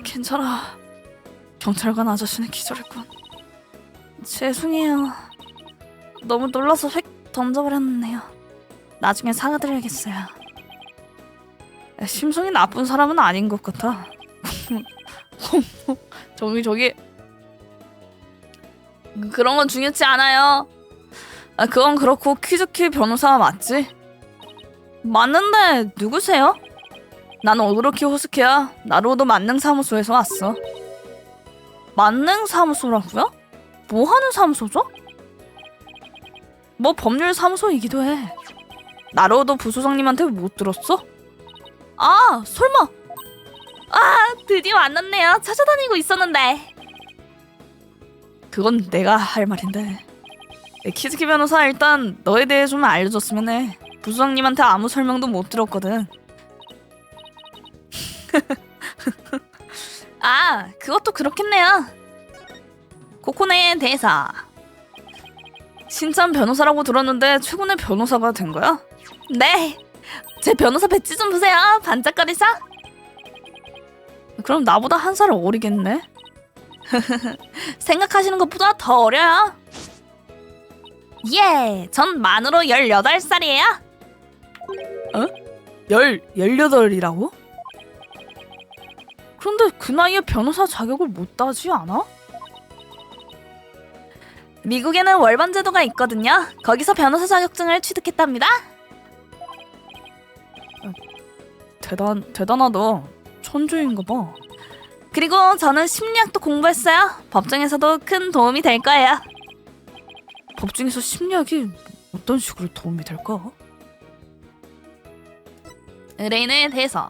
괜찮아. 경찰관 아저씨는 기절했군. 죄송해요. 너무 놀라서 휙 던져버렸네요. 나중에 사과드려야겠어요. 심성이 나쁜 사람은 아닌 것 같아. 저기 그런 건 중요치 않아요. 그건 그렇고 키즈키 변호사 맞지? 맞는데 누구세요? 나는 오도로키 호스케야. 나루오도 만능사무소에서 왔어. 만능사무소라고요? 뭐 하는 사무소죠? 뭐 법률사무소이기도 해. 나루오도 부소장님한테 못 들었어? 설마. 드디어 만났네요. 찾아다니고 있었는데. 그건 내가 할 말인데. 키즈키 변호사 일단 너에 대해 좀 알려줬으면 해. 부소장님한테 아무 설명도 못 들었거든. 그것도 그렇겠네요. 코코네의 대사. 신참 변호사라고 들었는데 최근에 변호사가 된 거야? 네. 제 변호사 배지 좀 보세요. 반짝거리죠? 그럼 나보다 한 살 어리겠네? 생각하시는 것보다 더 어려요. 예, 전 만으로 18살이에요. 18이라고? 그런데 그 나이에 변호사 자격을 못 따지 않아? 미국에는 월반 제도가 있거든요. 거기서 변호사 자격증을 취득했답니다. 대단하다. 천재인가 봐. 그리고 저는 심리학도 공부했어요. 법정에서도 큰 도움이 될 거예요. 법정에서 심리학이 어떤 식으로 도움이 될까? 의뢰인에 대해서.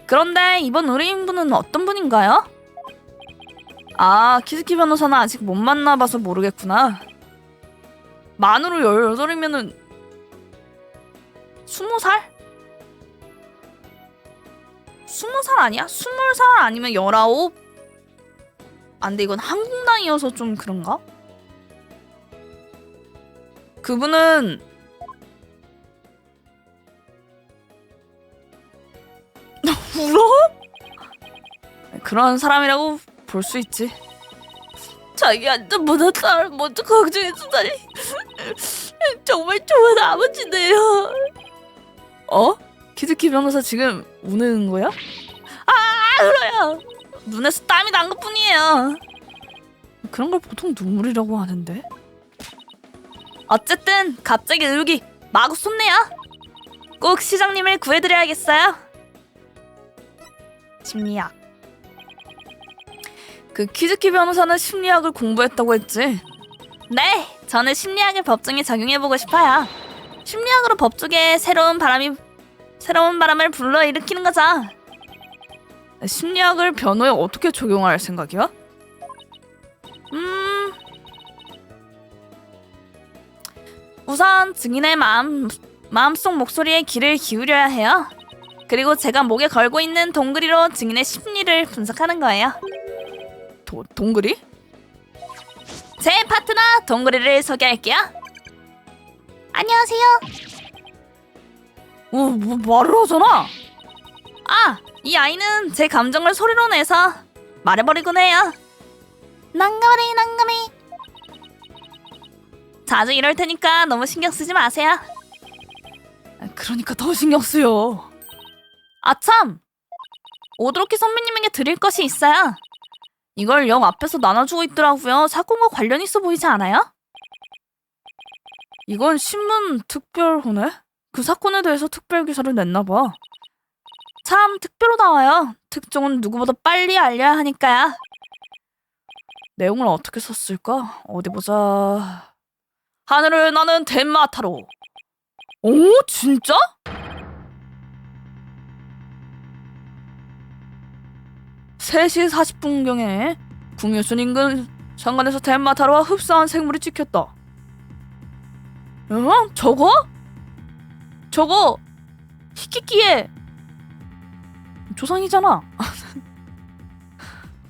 그런데 이번 의뢰인분은 어떤 분인가요? 아, 키즈키 변호사는 아직 못 만나봐서 모르겠구나. 만으로 18이면은 20살? 20살 아니야? 20살 아니면 19? 안 돼, 이건 한국 나이여서 좀 그런가? 그분은 울어? 그런 사람이라고 볼 수 있지. 자기한테 못한 먼저 걱정해주다니. 정말 좋은 아버지네요. 어? 키즈키 변호사 지금 우는 거야? 아, 울어요. 눈에서 땀이 난 것뿐이에요. 그런 걸 보통 눈물이라고 하는데. 어쨌든 갑자기 의욕이 마구 솟네요. 꼭 시장님을 구해드려야겠어요. 심리학. 그 키즈키 변호사는 심리학을 공부했다고 했지? 네, 저는 심리학을 법정에 적용해보고 싶어요. 심리학으로 법조계에 새로운 바람을 불러일으키는 거죠. 심리학을 변호에 어떻게 적용할 생각이야? 우선 증인의 마음속 목소리에 귀를 기울여야 해요. 그리고 제가 목에 걸고 있는 동그리로 증인의 심리를 분석하는 거예요. 동그리? 제 파트너 동그리를 소개할게요. 안녕하세요. 뭐 말을 하잖아. 아, 이 아이는 제 감정을 소리로 내서 말해버리곤 해요. 난감해. 자주 이럴 테니까 너무 신경 쓰지 마세요. 그러니까 더 신경 쓰여. 아참! 오드로키 선배님에게 드릴 것이 있어요. 이걸 역 앞에서 나눠주고 있더라고요. 사건과 관련 있어 보이지 않아요? 이건 신문 특별호네? 그 사건에 대해서 특별 기사를 냈나봐. 참 특별호 나와요. 특종은 누구보다 빨리 알려야 하니까요. 내용을 어떻게 썼을까? 어디 보자. 하늘을 나는 덴마타로. 오, 진짜? (3시 40분경에) 궁유순 인근 상간에서 덴마타로와 흡사한 생물이 찍혔다. 어? 저거 히키키의 조상이잖아.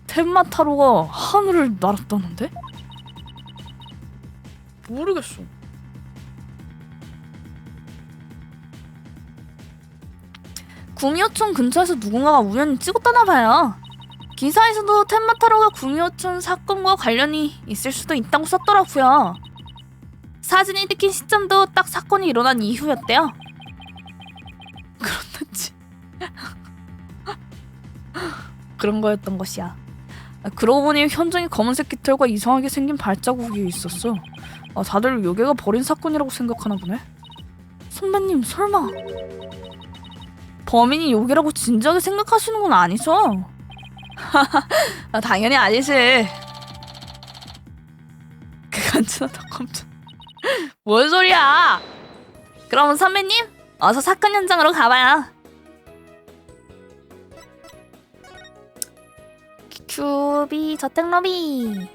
덴마타로가 하늘을 날았다는데? 모르겠어. 구미호촌 근처에서 누군가가 우연히 찍었다나봐요. 기사에서도 덴마타로가 구미호촌 사건과 관련이 있을 수도 있다고 썼더라고요. 사진이 찍힌 시점도 딱 사건이 일어난 이후였대요. 그렇단지. 그런 거였던 것이야. 그러고 보니 현장에 검은색 깃털과 이상하게 생긴 발자국이 있었어. 다들 요괴가 벌인 사건이라고 생각하나 보네. 선배님 설마 범인이 요괴라고 진지하게 생각하시는 건 아니죠? 당연히 아니지. 간지나다 깜짝. 뭔 소리야? 그럼 선배님 어서 사건 현장으로 가봐요. 큐비 저택로비.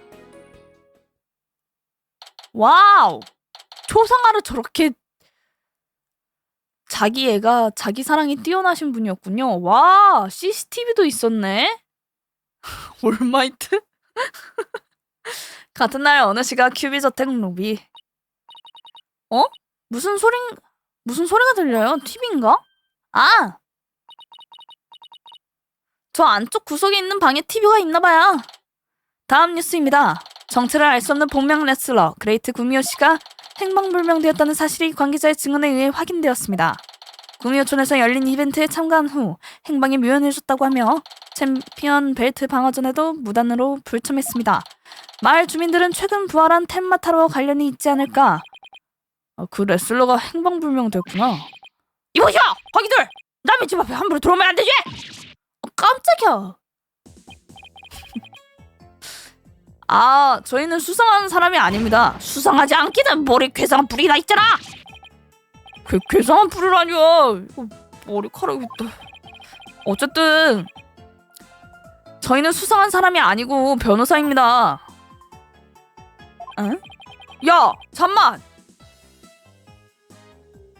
와우, 초상화를 저렇게 자기 애가 자기 사랑이 뛰어나신 분이었군요. 와, CCTV도 있었네. 올마이트? 같은 날 어느 씨가 큐비 저택 로비. 무슨 소리가 들려요? TV인가? 아! 저 안쪽 구석에 있는 방에 TV가 있나봐요. 다음 뉴스입니다. 정체를 알 수 없는 복면 레슬러 그레이트 구미호 씨가 행방불명되었다는 사실이 관계자의 증언에 의해 확인되었습니다. 구미호촌에서 열린 이벤트에 참가한 후 행방이 묘연해졌다고 하며 챔피언 벨트 방어전에도 무단으로 불참했습니다. 마을 주민들은 최근 부활한 템마타로 관련이 있지 않을까? 그 레슬러가 행방불명됐구나. 이보시오! 거기들! 남의 집 앞에 함부로 들어오면 안 되지! 깜짝이야. 저희는 수상한 사람이 아닙니다. 수상하지 않기는 머리에 괴상한 뿔이 나 있잖아. 괴상한 뿔이라뇨. 이거 머리카락이 있다. 어쨌든 저희는 수상한 사람이 아니고 변호사입니다. 응? 야, 잠만.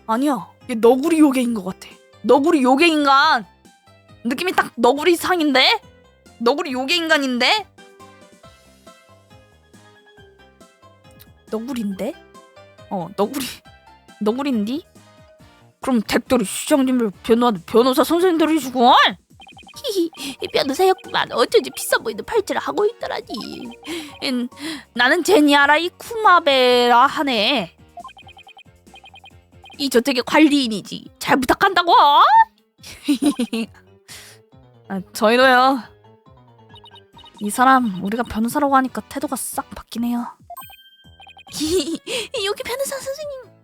아니야, 얘 너구리 요괴인 것 같아. 너구리 요괴 인간. 느낌이 딱 너구리 상인데? 너구리 요괴 인간인데? 너구리인데? 너구리인디? 그럼 댁들이 시장님을 변호하는 변호사 선생님들이시군? 히히, 변호사였구만. 어쩐지 비싸 보이는 팔찌를 하고 있더라니. 나는 제니아라이 쿠마베라 하네. 이 저택의 관리인이지. 잘 부탁한다고. 저희도요. 이 사람 우리가 변호사라고 하니까 태도가 싹 바뀌네요. 여기 변호사 선생님,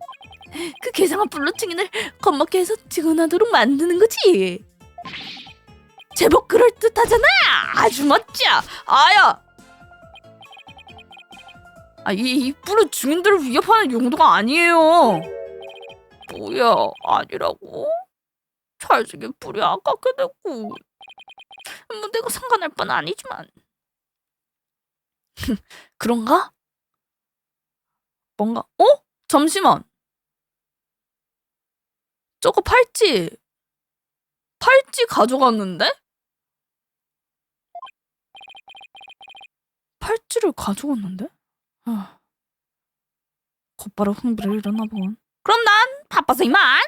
그 괴상한 불로 증인을 겁먹게 해서 증언하도록 만드는 거지. 제법 그럴듯하잖아. 아주 멋져. 아야, 이 뿔은 증인들을 위협하는 용도가 아니에요. 뭐야, 아니라고? 잘생긴 뿔이 아깝게 됐고, 뭐 내가 상관할 뻔 아니지만. 그런가? 뭔가 잠시만. 저거 팔찌 가져갔는데? 팔찌를 가져갔는데? 곧바로 흥비를 일어나 보군. 그럼 난 바빠서 이만.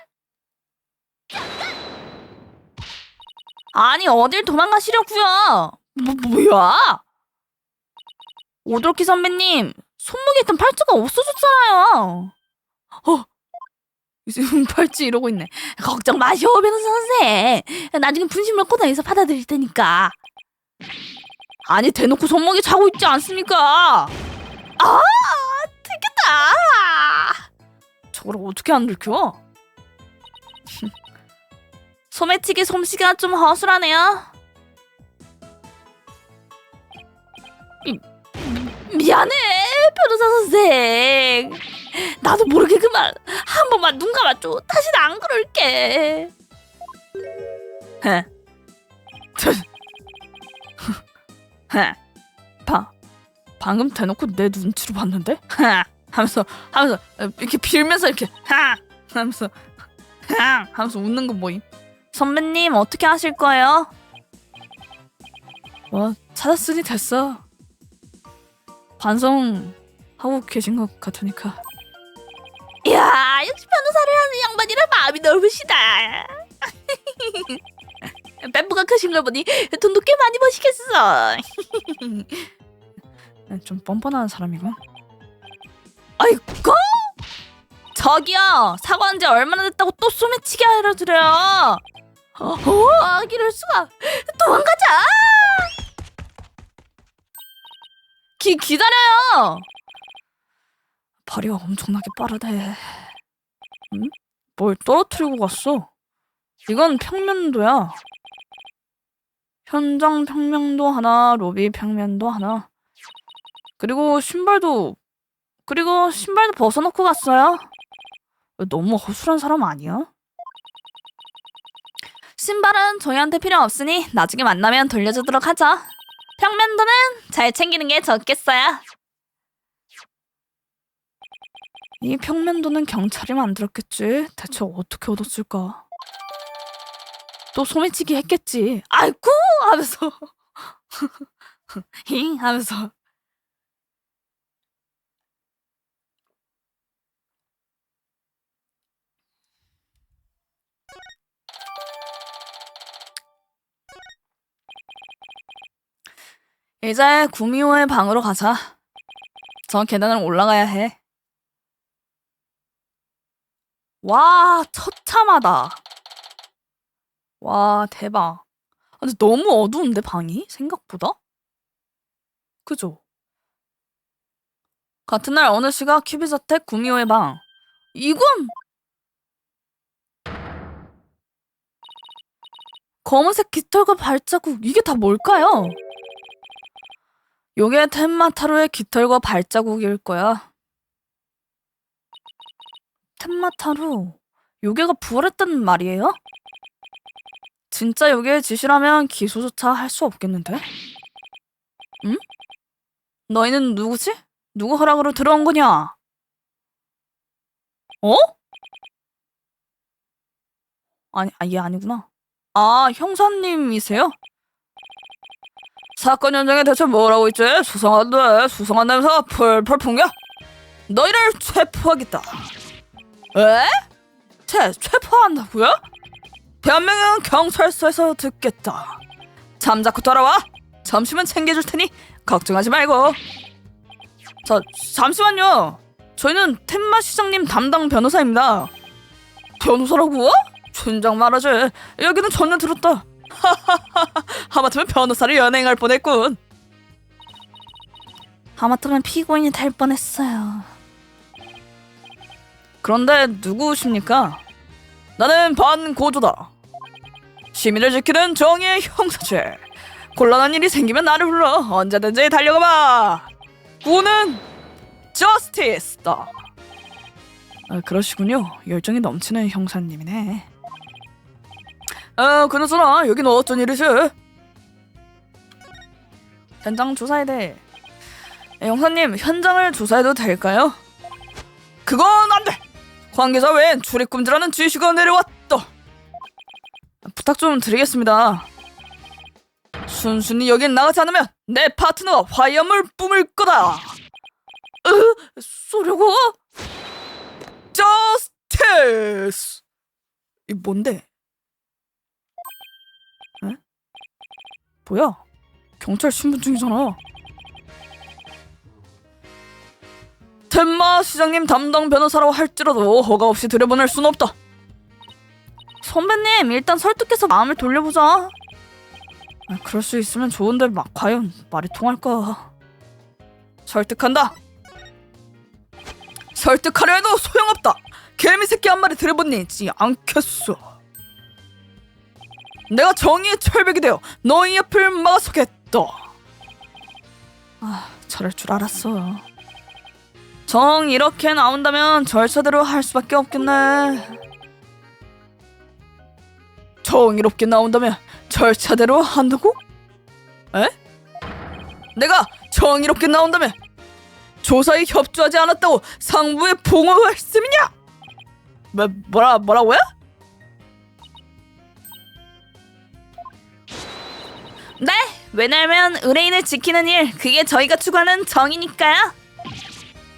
아니, 어딜 도망가시려고요? 뭐야? 오도키 선배님, 손목에 있던 팔찌가 없어졌잖아요. 이제 팔찌 이러고 있네. 걱정 마시오, 변호사 선생. 나중에 분실물 코너에서 받아드릴 테니까. 아니, 대놓고 손목에 차고 있지 않습니까? 되겠다. 저걸 어떻게 안 들켜? 소매치기 솜씨가 좀 허술하네요. 미안해, 변호사 선생. 나도 모르게 그만 한 번만 눈 감아줘. 다시는 안 그럴게. 방금 대놓고 내 눈치로 봤는데? 하면서 이렇게 빌면서 이렇게 하면서 웃는 거 뭐임? 선배님, 어떻게 하실 거예요? 찾았으니 됐어. 반성하고 계신 것 같으니까. 이야, 역시 변호사를 하는 양반이라 마음이 넓으시다. 뱀부가 크신 걸 보니 돈도 꽤 많이 버시겠어. 좀 뻔뻔한 사람이고. 아이고, 저기요, 사과한 지 얼마나 됐다고 또 소매치기 하려 드려요. 이럴 수가. 도망가자. 기다려요. 발이가 엄청나게 빠르대. 응? 뭘 떨어뜨리고 갔어? 이건 평면도야. 현장 평면도 하나, 로비 평면도 하나. 그리고 신발도 벗어놓고 갔어요. 너무 허술한 사람 아니야? 신발은 저희한테 필요 없으니 나중에 만나면 돌려주도록 하죠. 평면도는 잘 챙기는 게 좋겠어요. 이 평면도는 경찰이 만들었겠지. 대체 어떻게 얻었을까? 또 소매치기 했겠지. 아이쿠 하면서 힝 하면서. 이제 구미호의 방으로 가자. 저 계단을 올라가야 해. 와, 처참하다. 와, 대박. 근데 너무 어두운데, 방이? 생각보다? 그죠? 같은 날 어느 씨가 큐비저택 구미호의 방. 이건 검은색 깃털과 발자국, 이게 다 뭘까요? 요게 텐마타로의 깃털과 발자국일 거야. 텐마타로, 요게가 부활했다는 말이에요? 진짜 요게 짓이라면 기소조차 할 수 없겠는데? 응? 너희는 누구지? 누구 허락으로 들어온 거냐? 어? 아니, 얘 아니구나. 아, 형사님이세요? 사건 현장에 대체 뭐라고 있지? 수상한데, 수상한 냄새가 펄펄 풍겨? 너희를 체포하겠다. 에? 체포한다고요? 대한민국 경찰서에서 듣겠다. 잠자코 따라와. 점심은 챙겨줄 테니 걱정하지 말고. 잠시만요. 저희는 텐마 시장님 담당 변호사입니다. 변호사라고? 춘장 말하지. 여기는 전혀 들었다. 하마터면 변호사를 연행할 뻔했군. 하마터면 피고인이 될 뻔했어요. 그런데 누구십니까? 나는 반고조다. 시민을 지키는 정의의 형사지. 곤란한 일이 생기면 나를 불러. 언제든지 달려가봐. 구는 저스티스다. 그러시군요. 열정이 넘치는 형사님이네. 그나저나 여기는 어쩐 일이지? 현장 조사에 대해. 형사님, 현장을 조사해도 될까요? 그건 안 돼! 관계자 외엔 출입금지라는 지시가 내려왔다. 부탁 좀 드리겠습니다. 순순히 여긴 나가지 않으면 내 파트너가 화염을 뿜을 거다. 쏘려고? 저스티스! 이 뭔데? 에? 뭐야? 경찰 신분증이잖아. 텐마 시장님 담당 변호사라고 할지라도 허가 없이 들여보낼 순 없다. 선배님, 일단 설득해서 마음을 돌려보자. 그럴 수 있으면 좋은데 과연 말이 통할까? 설득한다. 설득하려 해도 소용없다. 개미새끼 한 마리 들여보내지 않겠어. 내가 정의의 철벽이 되어 너희 옆을 막아서겠다. 저럴 줄 알았어. 정 이렇게 나온다면 절차대로 할 수밖에 없겠네. 정의롭게 나온다면 절차대로 한다고? 에? 내가 정의롭게 나온다면 조사에 협조하지 않았다고 상부에 봉어할 셈이냐? 뭐라고요? 네, 왜냐면 의뢰인을 지키는 일, 그게 저희가 추구하는 정의니까요.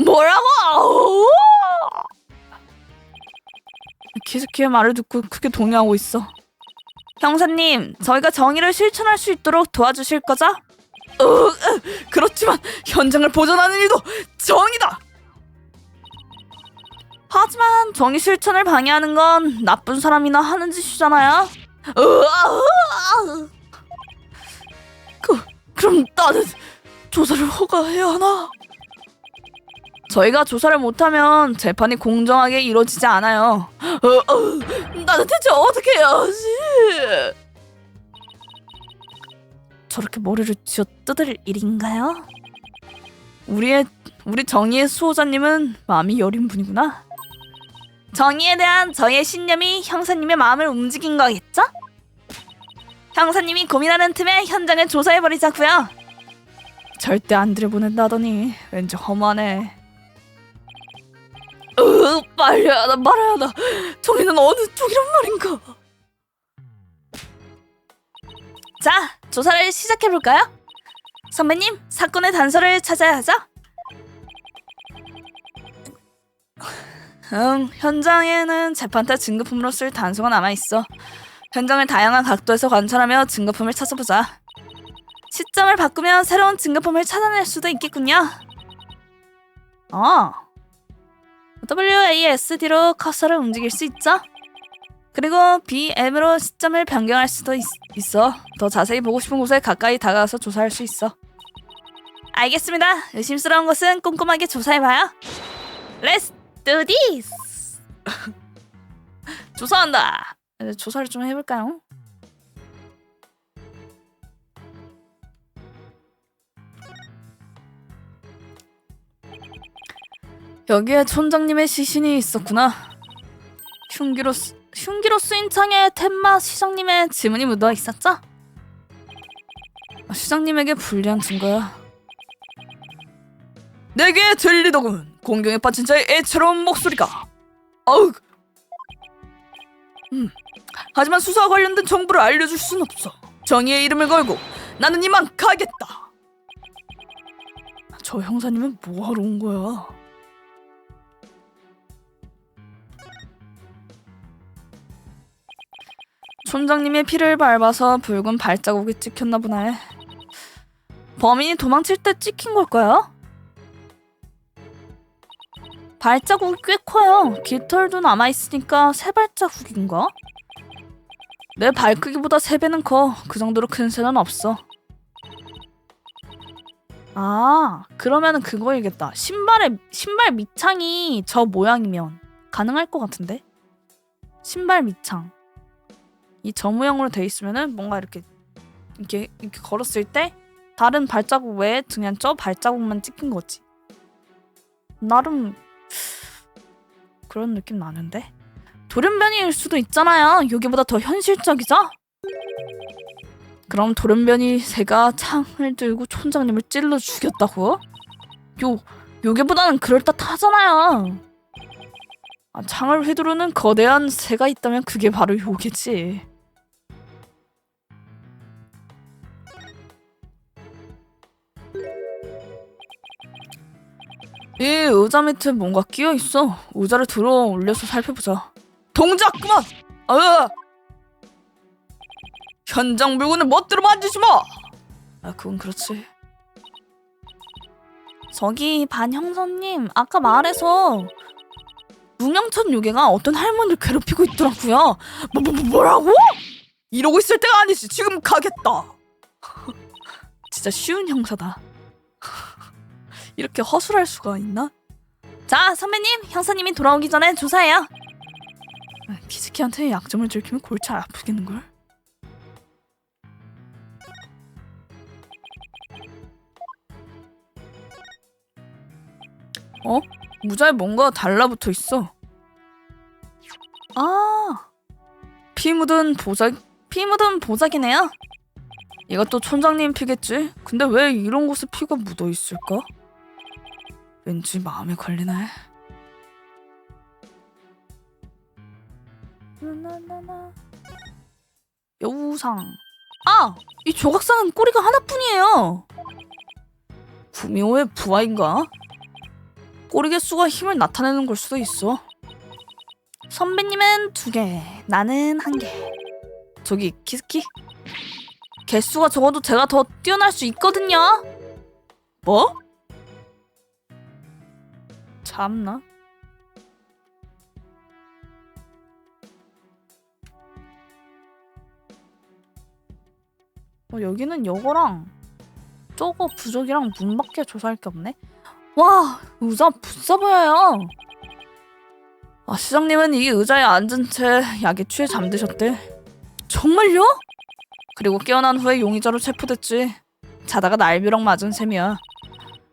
뭐라고? 키즈키의 말을 듣고 크게 동요하고 있어. 형사님, 저희가 정의를 실천할 수 있도록 도와주실 거죠? 그렇지만 현장을 보존하는 일도 정의다. 하지만 정의 실천을 방해하는 건 나쁜 사람이나 하는 짓이잖아요. 그럼 나는 조사를 허가해야 하나? 저희가 조사를 못하면 재판이 공정하게 이루어지지 않아요. 나는 대체 어떻게 해야지? 저렇게 머리를 쥐어 뜯을 일인가요? 우리 정의의 수호자님은 마음이 여린 분이구나. 정의에 대한 저희의 신념이 형사님의 마음을 움직인 거겠죠? 형사님이 고민하는 틈에 현장을 조사해버리자고요. 절대 안 들여보낸다더니 왠지 허무하네. 빨리 하나 말아야 하나. 정의는 어느 쪽이란 말인가? 자, 조사를 시작해볼까요? 선배님, 사건의 단서를 찾아야 하죠? 현장에는 재판 때 증거품으로 쓸 단서가 남아있어. 현장을 다양한 각도에서 관찰하며 증거품을 찾아보자. 시점을 바꾸면 새로운 증거품을 찾아낼 수도 있겠군요. WASD로 커서를 움직일 수 있죠? 그리고 BM으로 시점을 변경할 수도 있어. 더 자세히 보고 싶은 곳에 가까이 다가가서 조사할 수 있어. 알겠습니다. 의심스러운 것은 꼼꼼하게 조사해봐요. Let's do this. 조사한다. 이제 조사를 좀 해볼까요? 여기에 촌장님의 시신이 있었구나. 흉기로 쓰인 창에 텐마 시장님의 지문이 묻어 있었죠? 시장님에게 불리한 증거야. 내게 들리더군. 공경에 빠진 자의 애처로운 목소리가. 어우. 하지만 수사와 관련된 정보를 알려줄 순 없어. 정의의 이름을 걸고 나는 이만 가겠다. 저 형사님은 뭐하러 온 거야? 촌장님의 피를 밟아서 붉은 발자국이 찍혔나 보네. 범인이 도망칠 때 찍힌 걸까요? 발자국이 꽤 커요. 깃털도 남아있으니까 새 발자국인가? 내 발 크기보다 3배는 커. 그 정도로 큰 새는 없어. 아, 그러면은 그거이겠다. 신발 밑창이 저 모양이면 가능할 것 같은데? 신발 밑창. 이 저 모양으로 돼 있으면은 뭔가 이렇게 걸었을 때 다른 발자국 외에 그냥 저 발자국만 찍힌 거지. 나름 그런 느낌 나는데? 돌연변이일 수도 있잖아요. 여기보다 더 현실적이죠? 그럼 돌연변이 새가 창을 들고 촌장님을 찔러 죽였다고? 요게보다는 그럴듯하잖아요. 창을 휘두르는 거대한 새가 있다면 그게 바로 요게지. 이 의자 밑에 뭔가 끼어있어. 의자를 들어 올려서 살펴보자. 동작 그만! 현장 물건을 멋대로 만지지 마! 그건 그렇지. 저기 반 형사님, 아까 말해서 무명천 요괴가 어떤 할머니를 괴롭히고 있더라고요. 뭐라고? 이러고 있을 때가 아니지. 지금 가겠다. 진짜 쉬운 형사다. 이렇게 허술할 수가 있나? 자, 선배님, 형사님이 돌아오기 전에 조사해요. 키즈키한테 약점을 들키면 골치 아프겠는걸? 무자에 뭔가 달라붙어 있어. 아, 피 묻은 보자기네요. 이것도 촌장님 피겠지? 근데 왜 이런 곳에 피가 묻어 있을까? 왠지 마음에 걸리네. 여우상. 아! 이 조각상은 꼬리가 하나뿐이에요. 구미호의 부하인가? 꼬리 개수가 힘을 나타내는 걸 수도 있어. 선배님은 2개, 나는 1개. 저기 키스키? 개수가 적어도 제가 더 뛰어날 수 있거든요. 뭐? 참나. 여기는 요거랑 저거 부적이랑 문밖에 조사할 게 없네. 와, 의자 부싸 보여요. 시장님은 이 의자에 앉은 채 약에 취해 잠드셨대. 정말요? 그리고 깨어난 후에 용의자로 체포됐지. 자다가 날벼락 맞은 셈이야.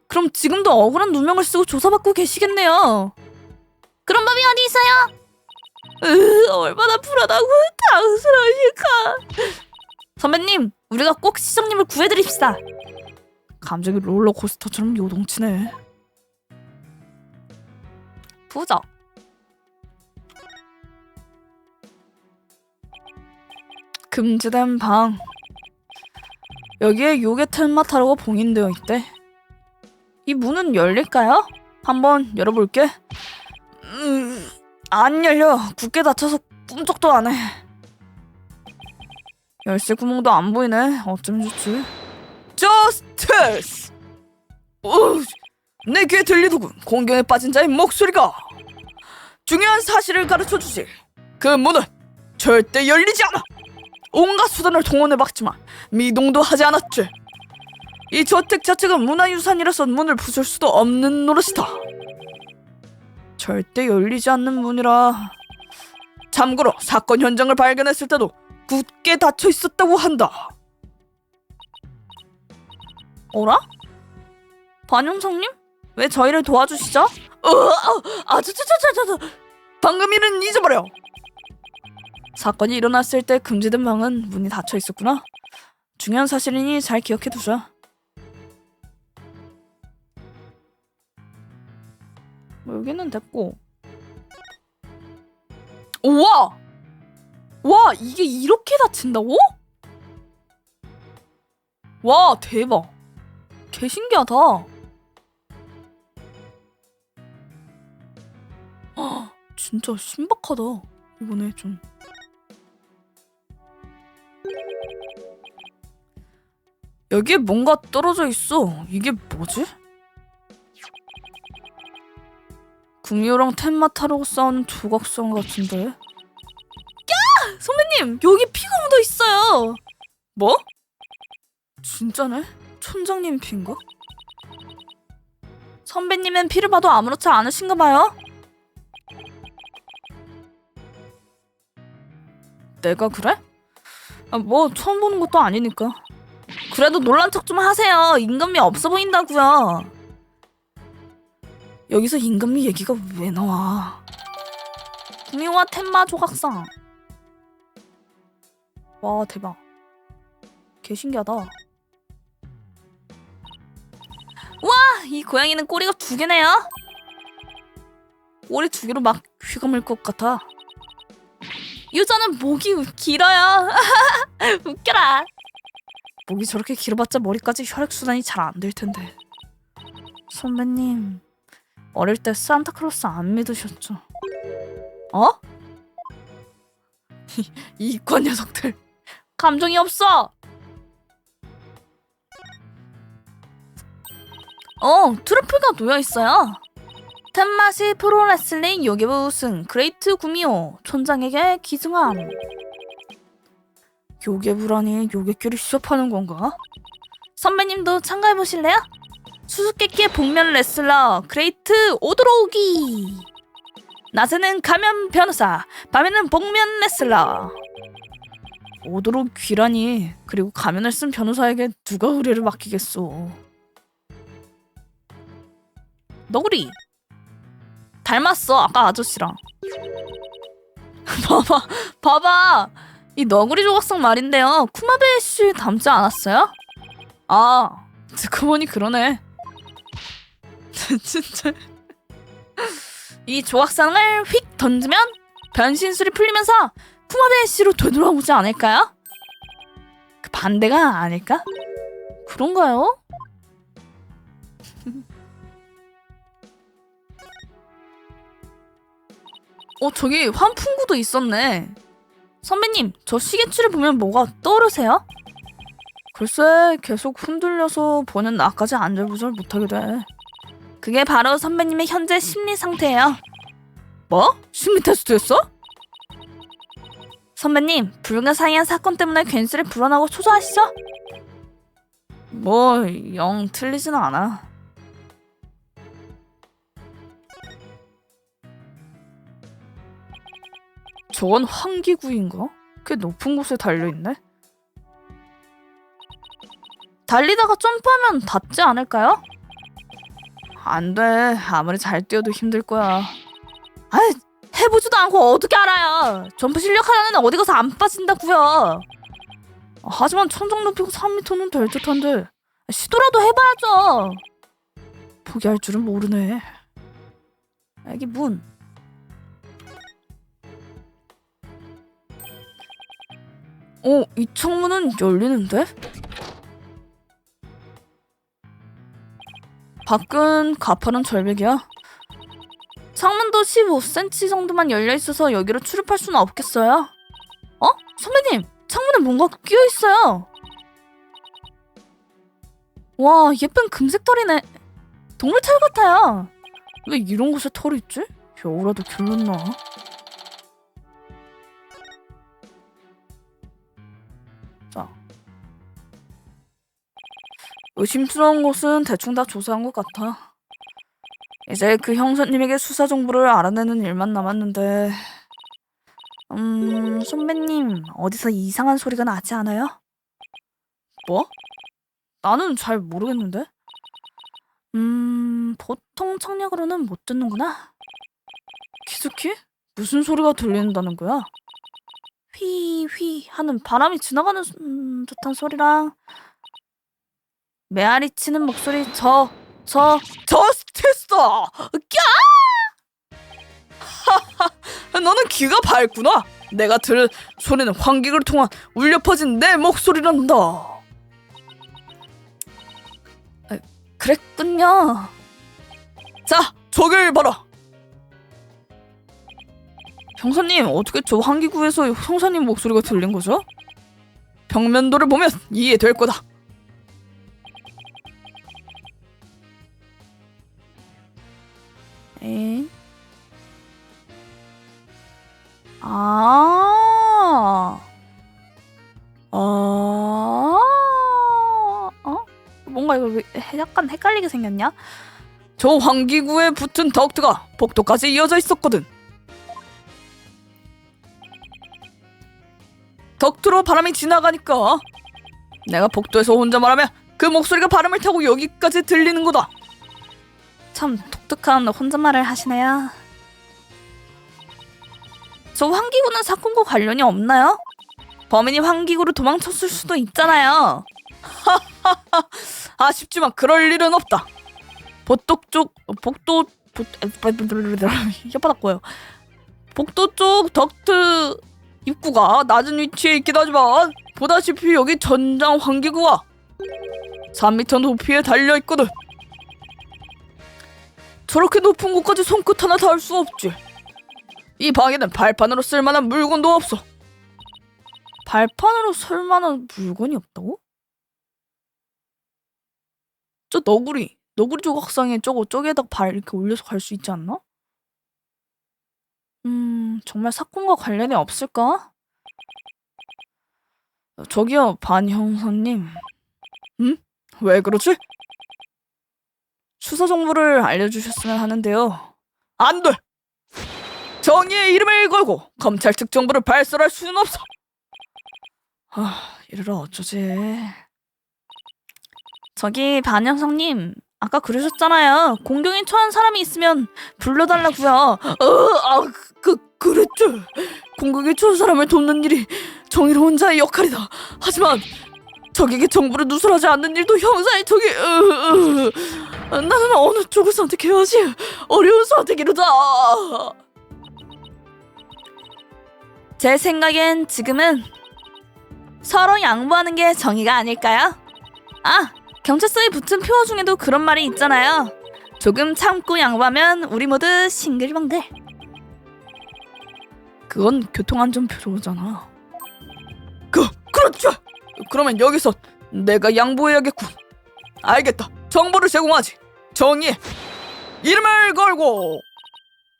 그럼 지금도 억울한 누명을 쓰고 조사받고 계시겠네요. 그런 법이 어디 있어요? 얼마나 불안하고 당스러우실까. 선배님, 우리가 꼭 시장님을 구해드립시다. 감정이 롤러코스터처럼 요동치네. 부적. 금지된 방. 여기에 요괴 텔마타라고 봉인되어 있대. 이 문은 열릴까요? 한번 열어볼게. 안 열려. 굳게 닫혀서 꿈쩍도 안 해. 열쇠 구멍도 안 보이네. 어쩜 좋지? 저스티스! 내 귀에 들리더군. 공경에 빠진 자의 목소리가. 중요한 사실을 가르쳐주지. 그 문은 절대 열리지 않아. 온갖 수단을 동원해봤지만 미동도 하지 않았지. 이 저택 자체가 문화유산이라서 문을 부술 수도 없는 노릇이다. 절대 열리지 않는 문이라. 참고로 사건 현장을 발견했을 때도 굳게 닫혀 있었다고 한다. 어라? 반영성님? 왜 저희를 도와주시죠? 방금 일은 잊어버려. 사건이 일어났을 때 금지된 방은 문이 닫혀 있었구나. 중요한 사실이니 잘 기억해두자. 뭐 여기는 됐고. 우와! 와, 이게 이렇게 닫힌다고? 와, 대박. 개 신기하다. 헉, 진짜 신박하다. 이번에 좀. 여기에 뭔가 떨어져 있어. 이게 뭐지? 구미호랑 텐마 타로 싸우는 조각상 같은데? 야! 선배님! 여기 피가 묻어 있어요! 뭐? 진짜네? 촌장님 피인가? 선배님은 피를 봐도 아무렇지 않으신가 봐요? 내가 그래? 뭐 처음 보는 것도 아니니까. 그래도 놀란 척 좀 하세요. 임금이 없어 보인다고요. 여기서 임금이 얘기가 왜 나와? 구미호와 텐마 조각상. 와, 대박. 개 신기하다. 와, 이 고양이는 꼬리가 2개네요. 꼬리 2개로 막 휘감을 것 같아. 유저는 목이 길어요. 웃겨라. 목이 저렇게 길어봤자 머리까지 혈액순환이 잘 안 될 텐데. 선배님, 어릴 때 산타클로스 안 믿으셨죠? 어? 이 이과 녀석들 감정이 없어. 트로피가 놓여있어요. 텐마시 프로레슬링 요괴부 우승 그레이트 구미호 촌장에게 기증함. 요괴부라니 요괴끼리 시합하는 건가? 선배님도 참가해보실래요? 수수께끼의 복면 레슬러 그레이트 오도로기. 낮에는 가면 변호사, 밤에는 복면 레슬러. 오도로기라니. 그리고 가면을 쓴 변호사에게 누가 의뢰를 맡기겠소. 너구리 닮았어. 아까 아저씨랑. 봐봐. 이 너구리 조각상 말인데요. 쿠마베 씨 닮지 않았어요? 아, 듣고 보니 그러네. 진짜. 이 조각상을 휙 던지면 변신술이 풀리면서 쿠마베 씨로 되돌아오지 않을까요? 그 반대가 아닐까? 그런가요? 저기 환풍구도 있었네. 선배님, 저 시계추를 보면 뭐가 떠오르세요? 글쎄, 계속 흔들려서 보는 나까지 안절부절 못하게 돼. 그게 바로 선배님의 현재 심리 상태예요. 뭐? 심리 테스트였어? 선배님, 불가사의한 사건 때문에 괜스레 불안하고 초조하시죠? 뭐, 영 틀리진 않아. 저건 환기구인가? 꽤 높은 곳에 달려있네? 달리다가 점프하면 닿지 않을까요? 안 돼. 아무리 잘 뛰어도 힘들 거야. 아이, 해보지도 않고 어떻게 알아요. 점프 실력 하나는 어디 가서 안 빠진다고요. 하지만 천장 높이가 3m는 될 듯한데 시도라도 해봐야죠. 포기할 줄은 모르네. 여기 문. 이 창문은 열리는데? 밖은 가파른 절벽이야. 창문도 15cm 정도만 열려있어서 여기로 출입할 수는 없겠어요? 선배님! 창문에 뭔가 끼어있어요! 와, 예쁜 금색 털이네. 동물털 같아요. 왜 이런 곳에 털이 있지? 여우라도 길렀나? 자, 의심스러운 곳은 대충 다 조사한 것 같아. 이제 그 형사님에게 수사 정보를 알아내는 일만 남았는데 선배님 어디서 이상한 소리가 나지 않아요? 뭐? 나는 잘 모르겠는데. 보통 청력으로는 못 듣는구나. 키즈키? 무슨 소리가 들린다는 거야? 휘휘 하는 바람이 지나가는 듯한 소리랑 메아리 치는 목소리 저스트했어! 너는 귀가 밝구나. 내가 들은 소리는 환기를 통한 울려 퍼진 내 목소리란다. 그랬군요. 자, 저길 봐라. 형사님, 어떻게 저 환기구에서 형사님 목소리가 들린 거죠? 평면도를 보면 이해될 거다. 에? 뭔가 이거 약간 헷갈리게 생겼냐? 저 환기구에 붙은 덕트가 복도까지 이어져 있었거든. 덕트로 바람이 지나가니까 내가 복도에서 혼자 말하면 그 목소리가 바람을 타고 여기까지 들리는 거다. 참 독특한 혼잣말을 하시네요. 저 환기구는 사건과 관련이 없나요? 범인이 환기구로 도망쳤을 수도 있잖아요. 아쉽지만 그럴 일은 없다. 복도 쪽 덕트 입구가 낮은 위치에 있긴 하지만 보다시피 여기 전장 환기구가 3m 높이에 달려있거든. 저렇게 높은 곳까지 손끝 하나 닿을 수 없지. 이 방에는 발판으로 쓸만한 물건도 없어. 발판으로 쓸만한 물건이 없다고? 저 너구리 조각상에 저기에다 발 이렇게 올려서 갈 수 있지 않나? 정말 사건과 관련이 없을까? 저기요, 반 형사님. 왜 그러지? 수사 정보를 알려주셨으면 하는데요. 안 돼! 정의의 이름을 걸고 검찰 측 정보를 발설할 수는 없어. 이래라 어쩌지. 저기 반 형사님, 아까 그러셨잖아요. 공경에 처한 사람이 있으면 불러달라고요. 그랬죠. 공경에 처한 사람을 돕는 일이 정의로 혼자의 역할이다. 하지만 적에게 정보를 누설하지 않는 일도 형사의 나는 어느 쪽을 선택해야 하지? 어려운 선택이로다. 제 생각엔 지금은 서로 양보하는 게 정의가 아닐까요? 경찰서에 붙은 표 중에도 그런 말이 있잖아요. 조금 참고 양보하면 우리 모두 싱글벙글. 그건 교통안전표잖아. 그렇죠. 그러면 여기서 내가 양보해야겠군. 알겠다. 정보를 제공하지. 정의의 이름을 걸고.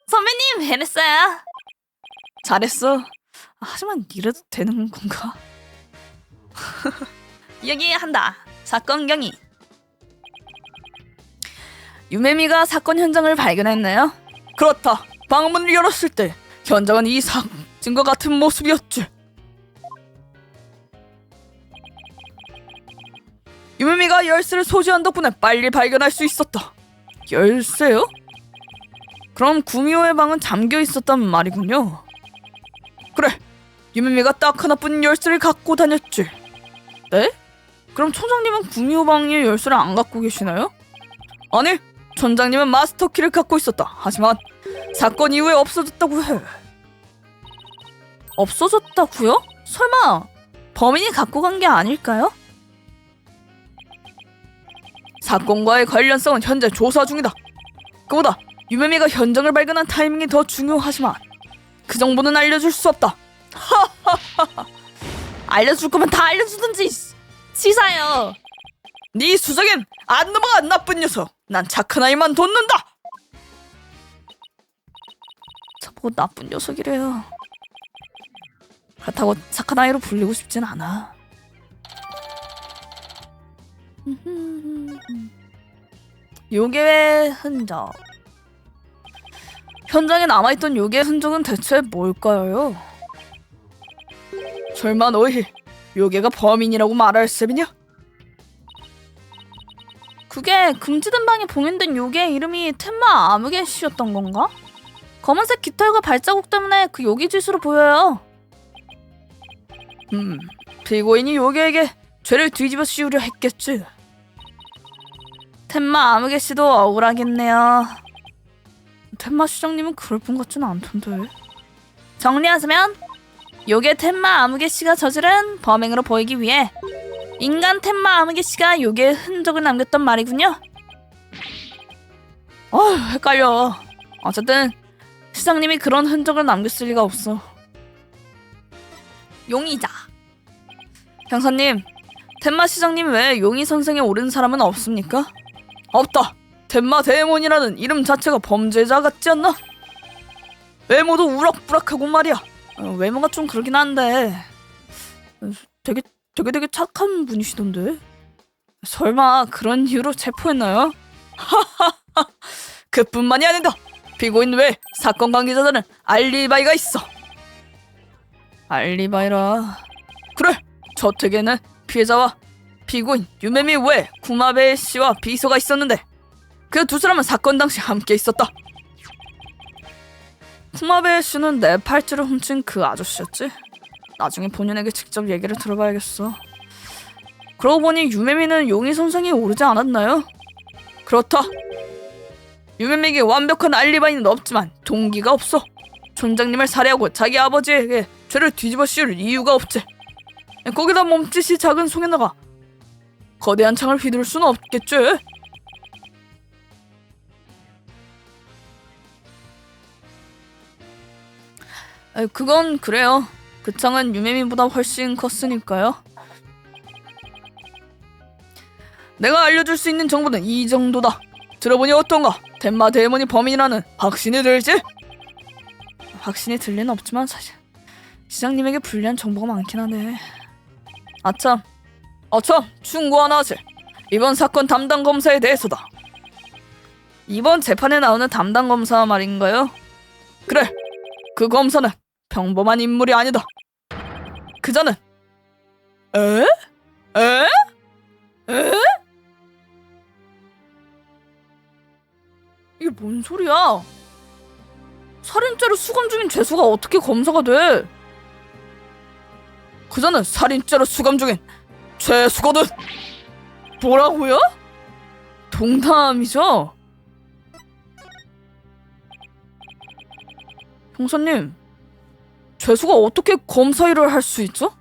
선배님, 해냈어요. 잘했어. 하지만 이래도 되는 건가? 여기 한다. 사건 경위. 유매미가 사건 현장을 발견했나요? 그렇다. 방문을 열었을 때 현장은 이 사진과 같은 모습이었지. 유매미가 열쇠를 소지한 덕분에 빨리 발견할 수 있었다. 열쇠요? 그럼 구미호의 방은 잠겨 있었단 말이군요. 그래, 유매미가 딱 하나뿐인 열쇠를 갖고 다녔지. 네? 그럼 총장님은 구미호 방의 열쇠를 안 갖고 계시나요? 아니, 총장님은 마스터키를 갖고 있었다. 하지만 사건 이후에 없어졌다고 해. 없어졌다고요? 설마 범인이 갖고 간 게 아닐까요? 사건과의 관련성은 현재 조사 중이다. 그보다 유매미가 현장을 발견한 타이밍이 더 중요하지만 그 정보는 알려줄 수 없다. 알려줄 거면 다 알려주든지. 치사요. 네 수정엔 안 넘어가, 나쁜 녀석. 난 착한 아이만 돕는다. 저보고 나쁜 녀석이래요. 그렇다고 착한 아이로 불리고 싶진 않아. 요괴의 흔적. 현장에 남아있던 요괴의 흔적은 대체 뭘까요? 설마 너희 요괴가 범인이라고 말할 셈이냐? 그게 금지된 방에 봉인된 요괴의 이름이 텐마 아무개씨였던 건가? 검은색 깃털과 발자국 때문에 그 요괴 짓으로 보여요. 피고인이 요괴에게 죄를 뒤집어 씌우려 했겠지. 텐마 아무개씨도 억울하겠네요. 텐마 시장님은 그럴 분 같지는 않던데. 정리하자면 요괴 텐마 아무개씨가 저지른 범행으로 보이기 위해 인간 텐마 아무개씨가 요괴의 흔적을 남겼단 말이군요. 헷갈려. 어쨌든 시장님이 그런 흔적을 남겼을 리가 없어. 용의자. 형사님, 텐마 시장님 외에 용의 선생에 오른 사람은 없습니까? 없다. 텐마 데몬이라는 이름 자체가 범죄자 같지 않나? 외모도 우락부락하고 말이야. 외모가 좀 그러긴 한데 되게 착한 분이시던데. 설마 그런 이유로 체포했나요? 그뿐만이 아니다. 피고인 외에 사건 관계자들은 알리바이가 있어. 알리바이라. 그래, 저택에는 피해자와 피고인 유메미 외에 구마베 씨와 비서가 있었는데 그 두 사람은 사건 당시 함께 있었다. 구마베 씨는 내 팔찌를 훔친 그 아저씨였지? 나중에 본인에게 직접 얘기를 들어봐야겠어. 그러고 보니 유메미는 용의 선생에 오르지 않았나요? 그렇다. 유메미에게 완벽한 알리바이는 없지만 동기가 없어. 촌장님을 살해하고 자기 아버지에게 죄를 뒤집어 씌울 이유가 없지. 거기다 몸짓이 작은 송혜나가 거대한 창을 휘두를 수는 없겠지. 그건 그래요. 그 창은 유메미보다 훨씬 컸으니까요. 내가 알려줄 수 있는 정보는 이 정도다. 들어보니 어떤가? 텐마 데몬이 범인이라는 확신이 들지? 확신이 들 리는 없지만 사실 시장님에게 불리한 정보가 많긴 하네. 아참, 충고 하나 하지. 이번 사건 담당 검사에 대해서다. 이번 재판에 나오는 담당 검사 말인가요? 그래, 그 검사는 평범한 인물이 아니다. 그자는 에? 이게 뭔 소리야? 살인죄로 수감 중인 죄수가 어떻게 검사가 돼? 그자는 살인죄로 수감 중인 죄수거든. 뭐라고요? 동담이죠? 형사님, 죄수가 어떻게 검사 일을 할 수 있죠?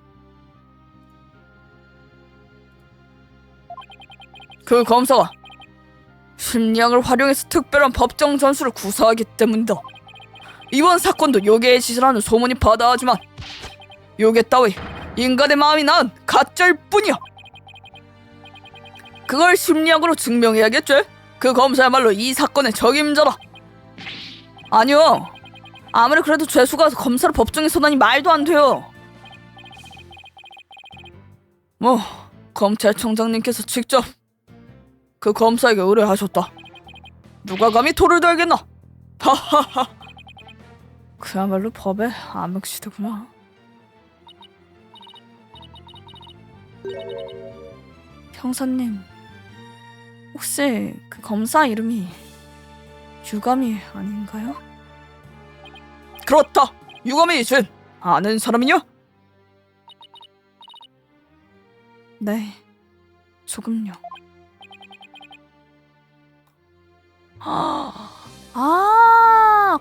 그 검사가 심리학을 활용해서 특별한 법정 전술을 구사하기 때문이다. 이번 사건도 요괴의 짓이라는 소문이 바다하지만 요괴 따위 인간의 마음이 낳은 가짜일 뿐이야. 그걸 심리학으로 증명해야겠지? 그 검사야말로 이 사건의 적임자다. 아니요, 아무리 그래도 죄수가 검사를 법정에 서다니 말도 안 돼요. 뭐 검찰청장님께서 직접 그 검사에게 의뢰하셨다. 누가 감히 토를 달겠나? 하하하. 그야말로 법의 암흑시대구나. 형사님, 혹시 그 검사 이름이 유감이 아닌가요? 그렇다. 유감이 진 아는 사람이냐? 네, 조금요.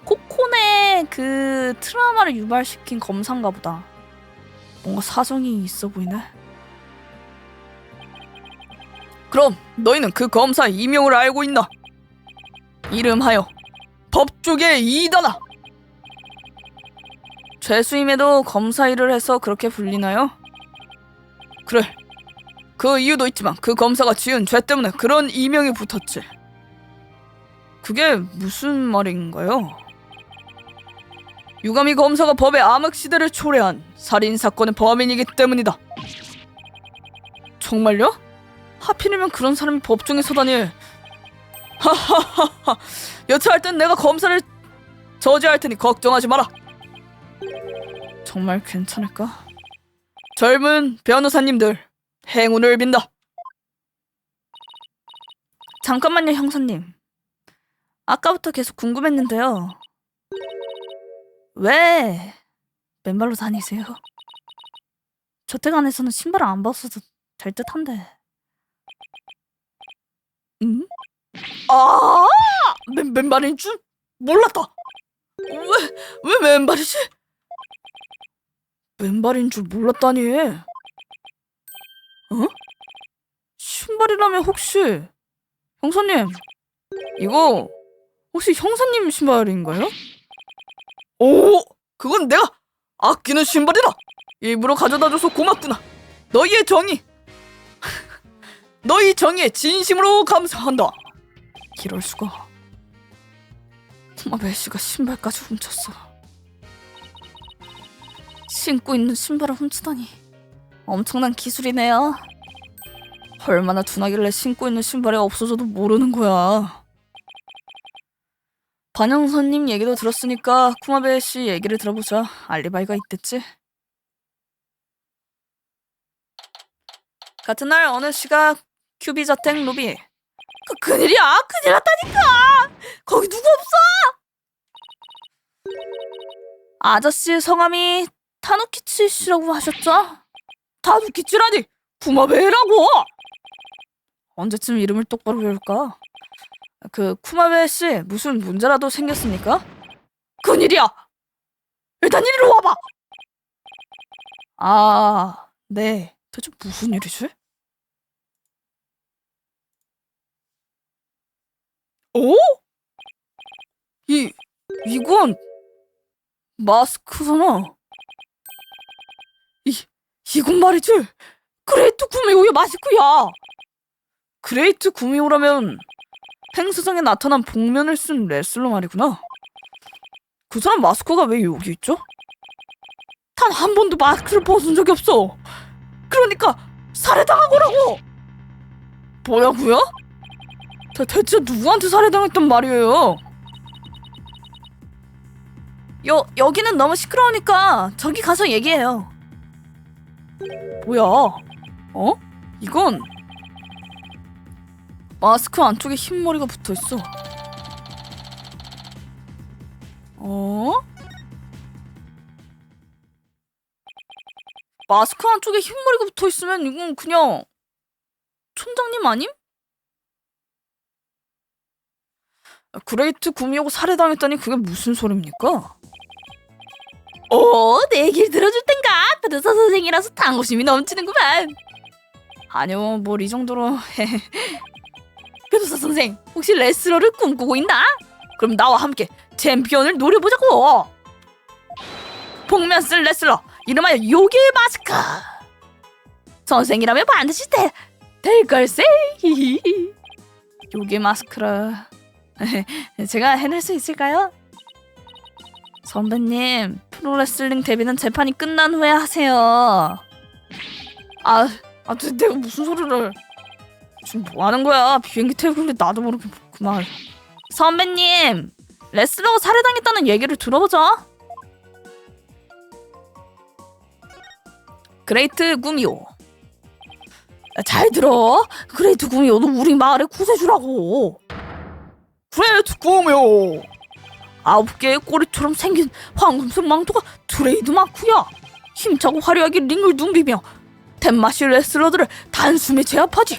코코네 그 트라우마를 유발시킨 검사인가 보다. 뭔가 사정이 있어 보이네. 그럼 너희는 그 검사의 이명을 알고 있나? 이름하여 법조계의 이다나. 죄수임에도 검사 일을 해서 그렇게 불리나요? 그래, 그 이유도 있지만 그 검사가 지은 죄 때문에 그런 이명이 붙었지. 그게 무슨 말인가요? 유가미 검사가 법의 암흑시대를 초래한 살인사건의 범인이기 때문이다. 정말요? 하필이면 그런 사람이 법정에 서다니. 하하하하. 여차할 땐 내가 검사를 저지할 테니 걱정하지 마라. 정말 괜찮을까? 젊은 변호사님들, 행운을 빈다. 잠깐만요, 형사님. 아까부터 계속 궁금했는데요. 왜 맨발로 다니세요? 저택 안에서는 신발을 안 벗어도 될 듯한데. 응? 아! 맨발인 줄 몰랐다. 왜 맨발이지? 맨발인 줄 몰랐다니. 어? 신발이라면 혹시 형사님, 이거 혹시 형사님 신발인가요? 오! 그건 내가 아끼는 신발이다. 일부러 가져다줘서 고맙구나. 너희의 정의 너희 정의에 진심으로 감사한다. 이럴 수가. 쿠마베 씨가 신발까지 훔쳤어. 신고 있는 신발을 훔치다니 엄청난 기술이네요. 얼마나 둔하길래 신고 있는 신발이 없어져도 모르는 거야. 반영선님 얘기도 들었으니까 쿠마베 씨 얘기를 들어보자. 알리바이가 있댔지? 같은 날 어느 시각 큐비 저택 로비. 큰일이야. 큰일 났다니까. 거기 누구 없어. 아저씨 성함이 타누키치 씨라고 하셨죠? 타누키치라니 쿠마베라고. 언제쯤 이름을 똑바로 외울까? 그 쿠마베 씨 무슨 문제라도 생겼습니까? 큰일이야. 일단 이리로 와봐. 아, 네. 대체 무슨 일이지? 어? 이건 마스크잖아. 이건 말이지. 그레이트 구미호의 마스크야. 그레이트 구미호라면 행사장에 나타난 복면을 쓴 레슬러 말이구나. 그 사람 마스크가 왜 여기 있죠? 단 한 번도 마스크를 벗은 적이 없어. 그러니까 살해당한 거라고. 뭐라고요? 대체 누구한테 살해당했단 말이에요? 여기는 너무 시끄러우니까 저기 가서 얘기해요. 뭐야? 어? 이건 마스크 안쪽에 흰머리가 붙어있어. 어? 마스크 안쪽에 흰머리가 붙어있으면 이건 그냥 촌장님 아님? 그레이트 구미호가 살해당했다니 그게 무슨 소리입니까? 내 얘기를 들어줄 땐가? 변호사 선생이라서 당구심이 넘치는구만. 아니요, 뭘 이 정도로. 변호사 선생, 혹시 레슬러를 꿈꾸고 있나? 그럼 나와 함께 챔피언을 노려보자고. 복면 쓴 레슬러, 이름하여 요괴의 마스크. 선생이라면 반드시 될걸세. 요괴 마스크라. 제가 해낼 수 있을까요? 선배님, 프로레슬링 데뷔는 재판이 끝난 후에 하세요. 내가 무슨 소리를. 지금 뭐 하는 거야? 비행기 테이블에 나도 모르게 그만. 선배님, 레슬러가 살해당했다는 얘기를 들어보자. 그레이트 구미호. 잘 들어. 그레이트 구미호는 우리 마을의 구세주라고. 그레이트 구미호. 9개의 꼬리처럼 생긴 황금색 망토가 트레이드 마크야. 힘차고 화려하게 링을 둥비며 덴마시 레슬러들을 단숨에 제압하지.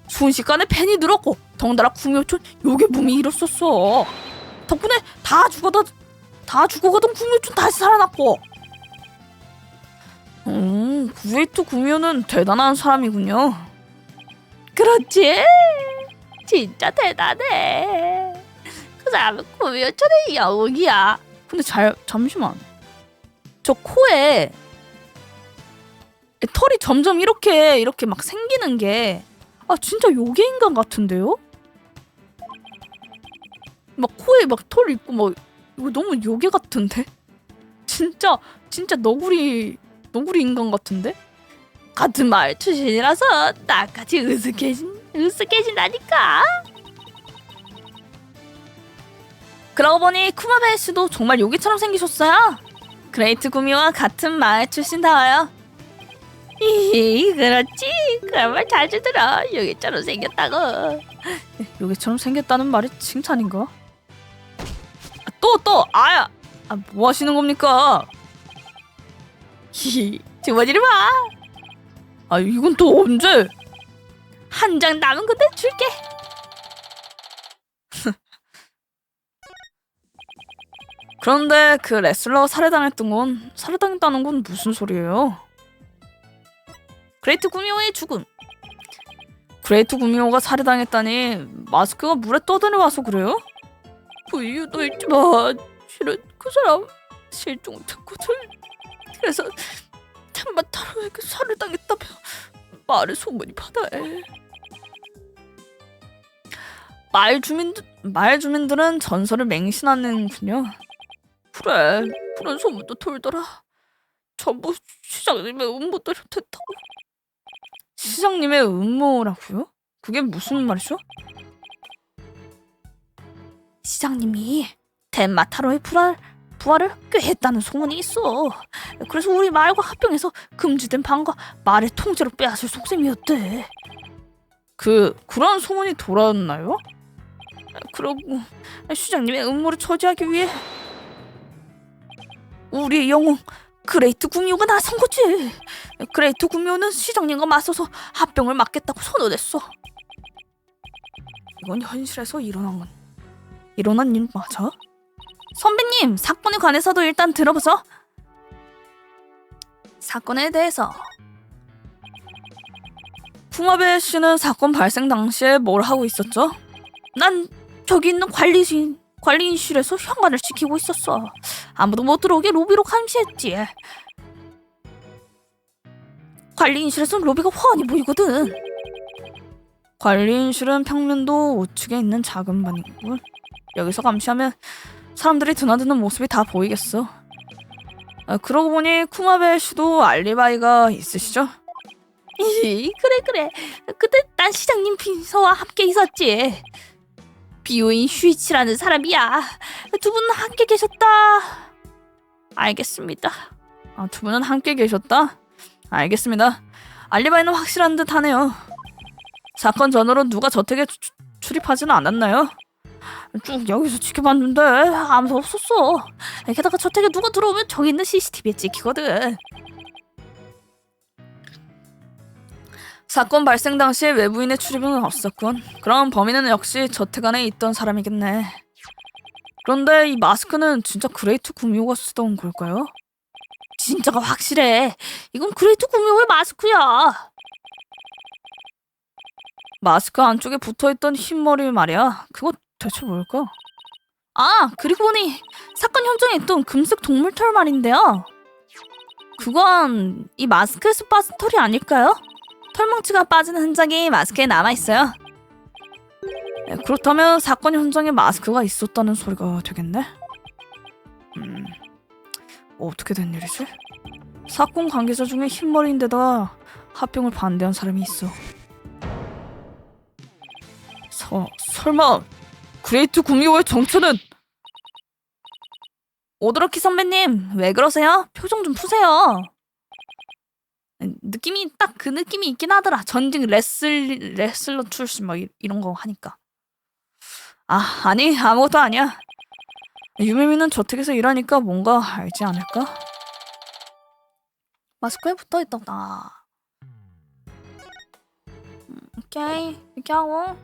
순식간에 팬이 늘었고 덩달아 구미호촌 요괴붐이 일었었어. 덕분에 다 죽어가던 구미호촌 다시 살아났고. 그레이트 구미호는 대단한 사람이군요. 그렇지. 진짜 대단해. 그 사람은 구미호촌의 영웅이야. 근데 잠시만. 저 코에 털이 점점 이렇게 막 생기는 게 진짜 요괴 인간 같은데요? 막 코에 막 털 있고 막 이거 너무 요괴 같은데? 진짜 너구리 인간 같은데? 같은 마을 출신이라서 나까지 으쓱해진다니까. 그러고 보니 쿠마베 씨도 정말 요기처럼 생기셨어요. 그레이트 구미호와 같은 마을 출신다워요. 이 그렇지. 그런 말 자주 들어. 요기처럼 생겼다고. 요기처럼 생겼다는 말이 칭찬인가? 또 아야. 뭐 하시는 겁니까? 히히 주머니를 봐. 이건 또 언제? 한 장 남은 건데 줄게. 그런데 그 레슬러가 살해당했다는 건 무슨 소리예요? 그레이트 구미호의 죽음. 그레이트 구미호가 살해당했다니 마스크가 물에 떠다녀와서 그래요? 그 이유도 있지 마. 실은 그 사람 실종됐거든. 그래서 찬바 타로에게 살해당했다며 마을에 소문이 받아해. 마을 주민들은 전설을 맹신하는군요. 그래, 그런 소문도 돌더라. 전부 시장님의 음모대로 됐다고. 시장님의 음모라고요? 그게 무슨 말이죠? 시장님이 덴마타로의 부활을 꾀했다는 소문이 있어. 그래서 우리 마을과 합병해서 금지된 방과 마을의 통째로 빼앗을 속셈이었대. 그런 소문이 돌았나요? 그러고 시장님의 음모를 저지하기 위해 우리의 영웅 그레이트 구미호가 나선 거지. 그레이트 구미호는 시장님과 맞서서 합병을 막겠다고 선언했어. 이건 현실에서 일어난 일 맞아? 선배님, 사건에 관해서도 일단 들어보죠. 사건에 대해서 푸마베 씨는 사건 발생 당시에 뭘 하고 있었죠? 난 저기 있는 관리인실에서 현관을 지키고 있었어. 아무도 못 들어오게 로비로 감시했지. 관리인실에서는 로비가 훤히 보이거든. 관리인실은 평면도 우측에 있는 작은 방이고 여기서 감시하면 사람들이 드나드는 모습이 다 보이겠어. 그러고 보니 쿠마베 씨도 알리바이가 있으시죠? 그래. 그때 난 시장님 비서와 함께 있었지. 비오인 슈이치라는 사람이야. 두 분은 함께 계셨다. 알겠습니다. 두 분은 함께 계셨다? 알겠습니다. 알리바이는 확실한 듯 하네요. 사건 전후로 누가 저택에 출입하지는 않았나요? 쭉 여기서 지켜봤는데 아무도 없었어. 게다가 저택에 누가 들어오면 저기 있는 CCTV에 찍히거든. 사건 발생 당시에 외부인의 출입은 없었군. 그럼 범인은 역시 저택 안에 있던 사람이겠네. 그런데 이 마스크는 진짜 그레이트 구미호가 쓰던 걸까요? 진짜가 확실해. 이건 그레이트 구미호의 마스크야. 마스크 안쪽에 붙어있던 흰머리 말이야. 그거 대체 뭘까? 그리고 보니 사건 현장에 있던 금색 동물털 말인데요. 그건 이 마스크에서 빠진 털이 아닐까요? 털뭉치가 빠진 흔적이 마스크에 남아있어요. 그렇다면 사건 현장에 마스크가 있었다는 소리가 되겠네? 어떻게 된 일이지? 사건 관계자 중에 흰머리인데다 합병을 반대한 사람이 있어. 설마 그레이트 구미호의 정체는? 오드로키 선배님, 왜 그러세요? 표정 좀 푸세요. 느낌이 딱 그 느낌이 있긴 하더라. 전직 레슬러 출신 뭐 이런 거 하니까. 아니 아무것도 아니야. 유메미는 저택에서 일하니까 뭔가 알지 않을까? 마스크에 붙어있다. 오케이, 이렇게 하고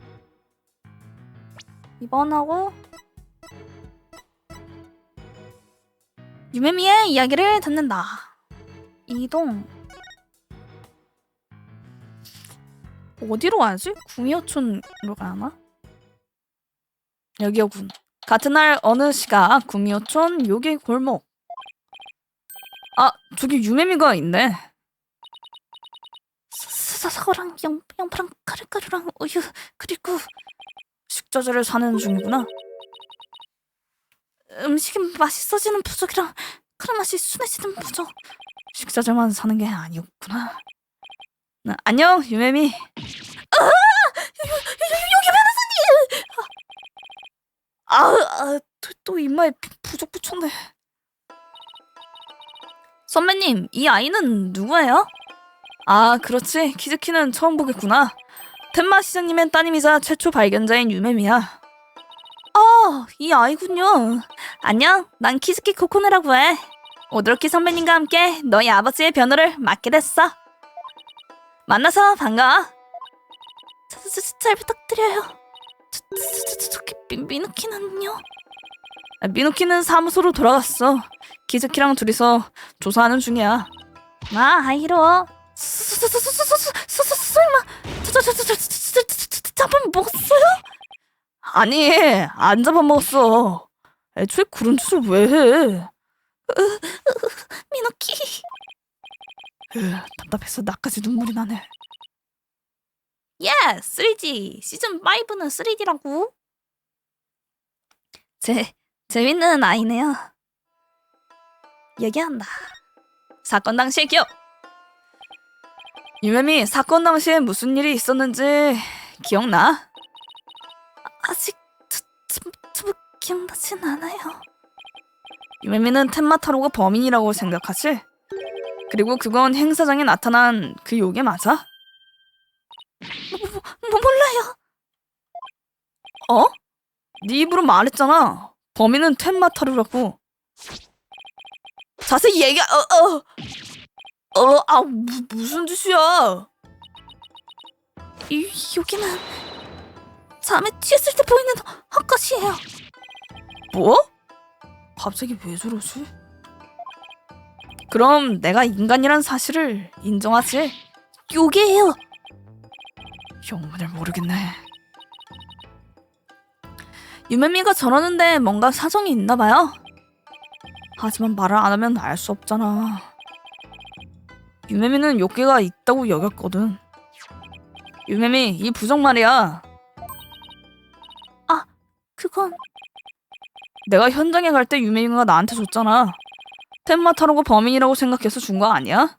2번 하고 유메미의 이야기를 듣는다. 이동. 어디로 가야지? 구미호촌으로 가야하나? 여기요군. 같은 날 어느 시각 구미호촌 요괴 골목. 저기 유메미가 있네. 사과랑 양파랑 카레가루랑 우유 그리고 식자재를 사는 중이구나. 음식이 맛있어지는 부족이랑 카레 맛이 순해지는 부족. 식자재만 사는 게 아니었구나. 안녕 유매미. 여기 변호사님. 또 이마에 부적 붙였네. 선배님, 이 아이는 누구예요? 아, 그렇지. 키즈키는 처음 보겠구나. 텐마 시장님의 따님이자 최초 발견자인 유매미야. 이 아이군요. 안녕, 난 키즈키 코코네라고 해. 오드로키 선배님과 함께 너희 아버지의 변호를 맡게 됐어. 만나서 반가워. 잘 부탁드려요. 저기 미누키는요? 미누키는 사무소로 돌아갔어. 키즈키랑 둘이서 조사하는 중이야. 아이로. 설마 잡아먹었어요? 아니, 안 잡아먹었어. 애초에 그런 짓을 왜 해? 미누키. 답답해서 나까지 눈물이 나네. 예, 3G. 시즌 5는 3D라고. 재밌는 아이네요. 얘기한다. 사건 당시의 기억. 유매미, 사건 당시에 무슨 일이 있었는지 기억나? 아직 저 기억나진 않아요. 유매미는 텐마타로가 범인이라고 생각하지? 그리고 그건 행사장에 나타난 그 요괴 맞아? 몰라요. 네 입으로 말했잖아. 범인은 텐마타루라고. 자세히 얘기. 무슨 짓이야? 여기는 잠에 취했을 때 보이는 헛것이에요. 뭐? 갑자기 왜 저러지? 그럼 내가 인간이란 사실을 인정하지? 요게예요. 영문을 모르겠네. 유매미가 저러는데 뭔가 사정이 있나봐요. 하지만 말을 안 하면 알 수 없잖아. 유매미는 욕계가 있다고 여겼거든. 유매미, 이 부적 말이야. 그건 내가 현장에 갈 때 유매미가 나한테 줬잖아. 텐마타로가 범인이라고 생각해서 준 거 아니야?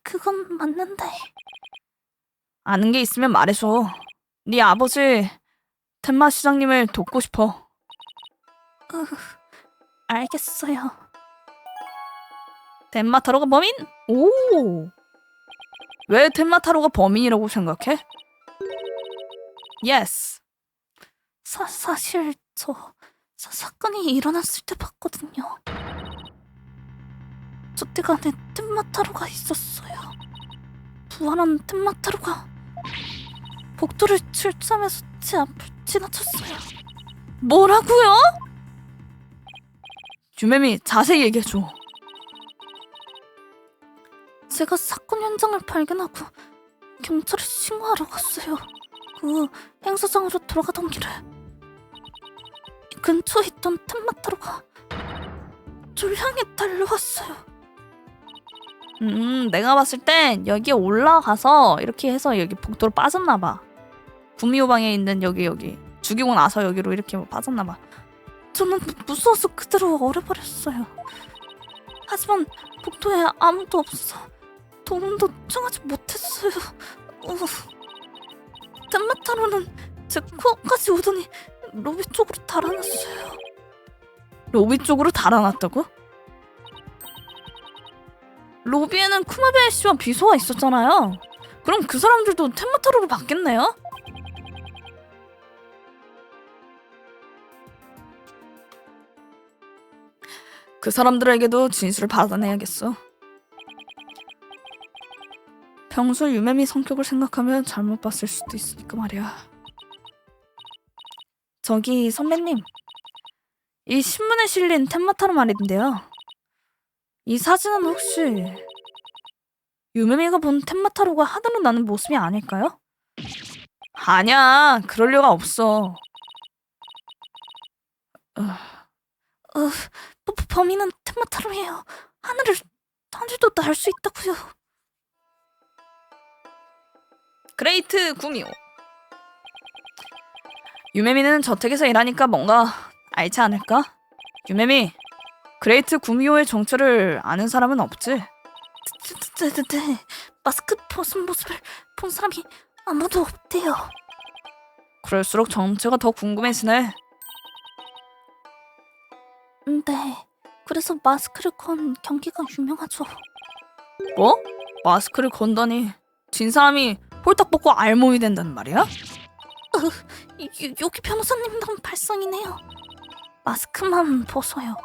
그건 맞는데. 아는 게 있으면 말해줘. 네 아버지 텐마 시장님을 돕고 싶어. 알겠어요. 텐마타로가 범인? 오. 왜 텐마타로가 범인이라고 생각해? 예스. 사실 저 사건이 일어났을 때 봤거든요. 저 때가 안에 텐마타로가 있었어요. 부활한 텐마타로가 복도를 출제하면서 제 앞을 지나쳤어요. 뭐라고요? 유매미, 자세히 얘기해줘. 제가 사건 현장을 발견하고 경찰에 신고하러 갔어요. 그 행사장으로 돌아가던 길에 근처에 있던 텐마타로가 저를 향해 달려왔어요. 내가 봤을 땐 여기에 올라가서 이렇게 해서 여기 복도로 빠졌나봐. 구미호방에 있는 여기 죽이고 나서 여기로 이렇게 빠졌나봐. 저는 무서워서 그대로 얼어버렸어요. 하지만 복도에 아무도 없어 도움도 청하지 못했어요. 텐마타로는 제 코앞까지 오더니 로비 쪽으로 달아났어요. 로비 쪽으로 달아났다고? 로비에는 쿠마베 씨와 비소가 있었잖아요. 그럼 그 사람들도 텐마타로로 받겠네요? 그 사람들에게도 진술을 받아내야겠어. 평소 유매미 성격을 생각하면 잘못 봤을 수도 있으니까 말이야. 저기 선배님, 이 신문에 실린 텐마타로 말인데요. 이 사진은 혹시 유매미가 본 텐마타로가 하늘로 나는 모습이 아닐까요? 아니야, 그럴 리가 없어. 범인은 텐마타로예요. 하늘도 날 수 있다고요. 그레이트 구미호. 유매미는 저택에서 일하니까 뭔가 알지 않을까? 유매미, 그레이트 구미호의 정체를 아는 사람은 없지? 네. 마스크 벗은 모습을 본 사람이 아무도 없대요. 그럴수록 정체가 더 궁금해지네. 네. 그래서 마스크를 건 경기가 유명하죠. 뭐? 마스크를 건다니 진 사람이 홀딱 벗고 알몸이 된다는 말이야? 여기 변호사님도 발상이네요. 마스크만 벗어요.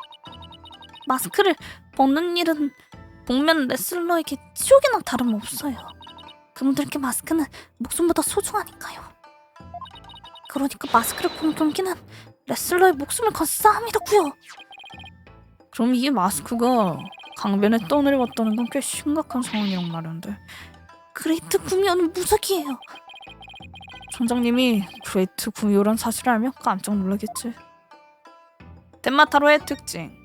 마스크를 벗는 일은 복면 레슬러에게 지옥이나 다름없어요. 그분들께 마스크는 목숨보다 소중하니까요. 그러니까 마스크를 건 경기는 레슬러의 목숨을 건 싸움이라고요. 그럼 이 마스크가 강변에 떠내려왔다는 건 꽤 심각한 상황이란 말인데 그레이트 구미호는 무적이에요. 총장님이 그레이트 구미호란 사실을 알면 깜짝 놀라겠지. 텐마타로의 특징.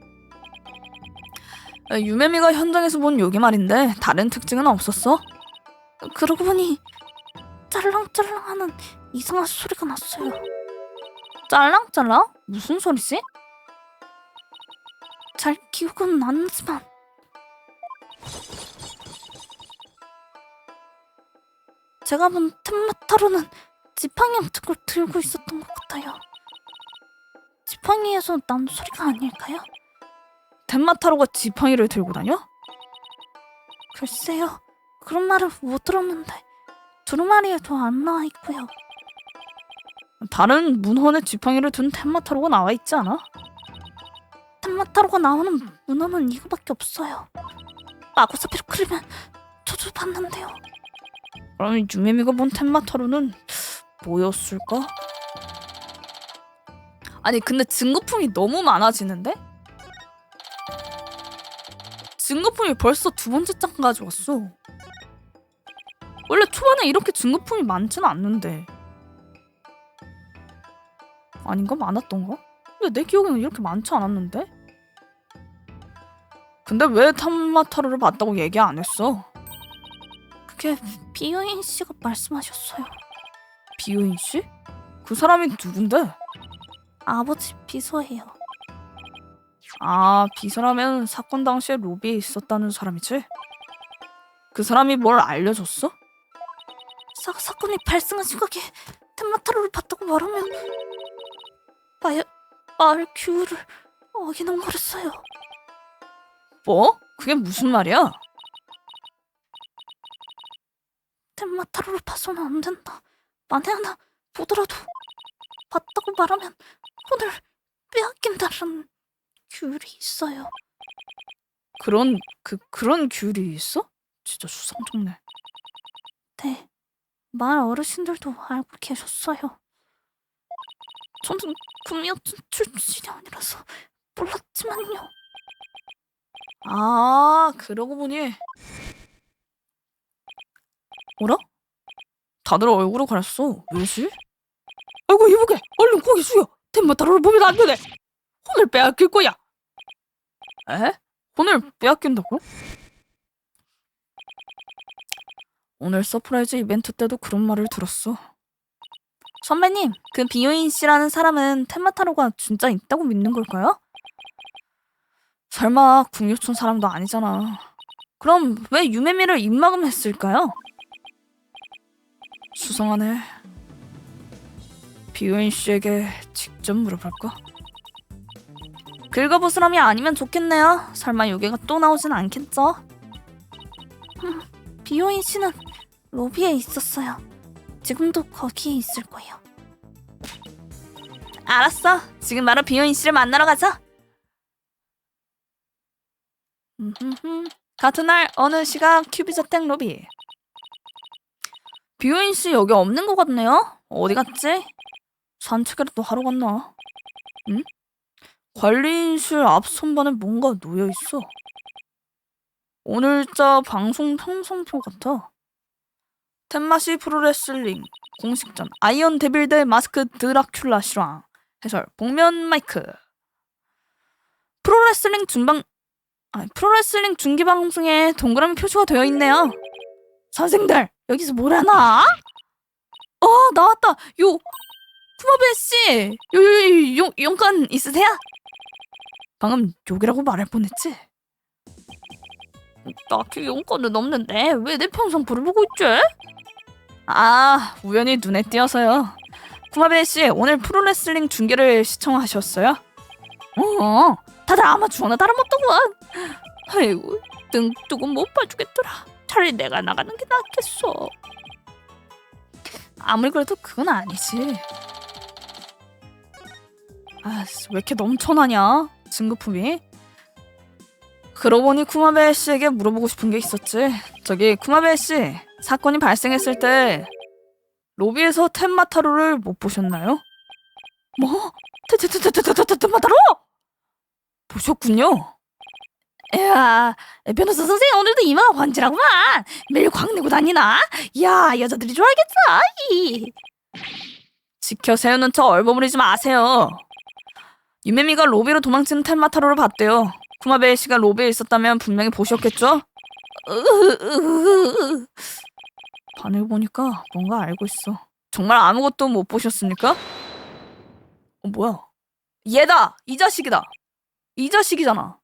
유메미가 현장에서 본 요괴 말인데 다른 특징은 없었어? 그러고 보니 짤랑짤랑하는 이상한 소리가 났어요. 짤랑짤랑? 무슨 소리지? 잘 기억은 안 나지만 제가 본 텐마타로는 지팡이 같은 걸 들고 있었던 것 같아요. 지팡이에서 난 소리가 아닐까요? 텐마타로가 지팡이를 들고 다녀? 글쎄요. 그런 말을 못 들었는데 두루마리에도 안 나와 있고요. 다른 문헌에 지팡이를 든 텐마타로가 나와 있지 않아? 텐마타로가 나오는 문헌은 이거밖에 없어요. 마고사피로 그리면 저도 봤는데요. 그럼 유메미가 본 텐마타로는 뭐였을까? 아니 근데 증거품이 너무 많아지는데? 증거품이 벌써 두 번째 장 가져왔어. 원래 초반에 이렇게 증거품이 많지는 않는데. 아닌가? 많았던가? 근데 내 기억에는 이렇게 많지 않았는데? 근데 왜 텐마타로를 봤다고 얘기 안 했어? 그게 비요인 씨가 말씀하셨어요. 비요인 씨? 그 사람이 누군데? 아버지 비서예요. 아, 비서라면 사건 당시에 로비에 있었다는 사람이지? 그 사람이 뭘 알려줬어? 사건이 발생한 시각에 텐마타로를 봤다고 말하면 마을 규율을 어기는 거랬어요. 뭐? 그게 무슨 말이야? 텐마타로를 봐서는 안 된다. 만에 하나 보더라도 봤다고 말하면 혼을 빼앗긴다는 규율이 있어요. 그런 규율이 있어? 진짜 수상쩍네. 네, 마을 어르신들도 알고 계셨어요. 저는 구미호 출신이 아니라서 몰랐지만요. 아, 그러고 보니 뭐라? 다들 얼굴을 가렸어. 왜지? 아이고 이보게, 얼른 고개 숙여. 텐마타로를 보면 안 되네. 혼을 빼앗길 거야. 에? 혼을 빼앗긴다고? 오늘 서프라이즈 이벤트 때도 그런 말을 들었어. 선배님, 그 비요인 씨라는 사람은 텐마타로가 진짜 있다고 믿는 걸까요? 설마 국유촌 사람도 아니잖아. 그럼 왜 유메미를 입막음했을까요? 수상하네. 비요인 씨에게 직접 물어볼까? 긁어볼 사람이 아니면 좋겠네요. 설마 요괴가 또 나오진 않겠죠? 비요인 씨는 로비에 있었어요. 지금도 거기에 있을 거예요. 알았어. 지금 바로 비요인 씨를 만나러 가자. 같은 날 어느 시각 큐비저택 로비. 비요인 씨 여기 없는 것 같네요. 어디 갔지? 산책이라도 하러 갔나? 응? 관리인실 앞 선반에 뭔가 놓여있어. 오늘자 방송 편성표 같아. 텐마시 프로레슬링 공식전 아이언 데빌 대 마스크 드라큘라 실황. 해설 복면 마이크. 프로레슬링 중계 방송에 동그라미 표시가 되어 있네요. 선생들 여기서 뭘 하나? 나왔다. 쿠마베 씨, 용건 있으세요? 방금 욕이라고 말할 뻔했지? 딱히 용건은 없는데 왜 내 평상포를 보고 있지? 아, 우연히 눈에 띄어서요. 쿠마베 씨, 오늘 프로레슬링 중계를 시청하셨어요? 다들 아마추어나 다름없더구만. 아이고, 뜬뜨고 못 봐주겠더라. 차라리 내가 나가는 게 낫겠어. 아무리 그래도 그건 아니지. 아, 왜 이렇게 넘쳐나냐? 증거품이. 그러고 보니 쿠마베 씨에게 물어보고 싶은 게 있었지. 저기 쿠마베 씨, 사건이 발생했을 때 로비에서 텐마타로를 못 보셨나요? 뭐? 텐마타로? 보셨군요. 야, 변호사 선생님 오늘도 이마가 번지라구만. 매일 광내고 다니나? 야, 여자들이 좋아하겠다. 지켜 세우는 척 얼버무리지 마세요. 유메미가 로비로 도망치는 텐마타로를 봤대요. 쿠마베 씨가 로비에 있었다면 분명히 보셨겠죠? 반을 보니까 뭔가 알고 있어. 정말 아무것도 못 보셨습니까? 뭐야? 얘다! 이 자식이다! 이 자식이잖아.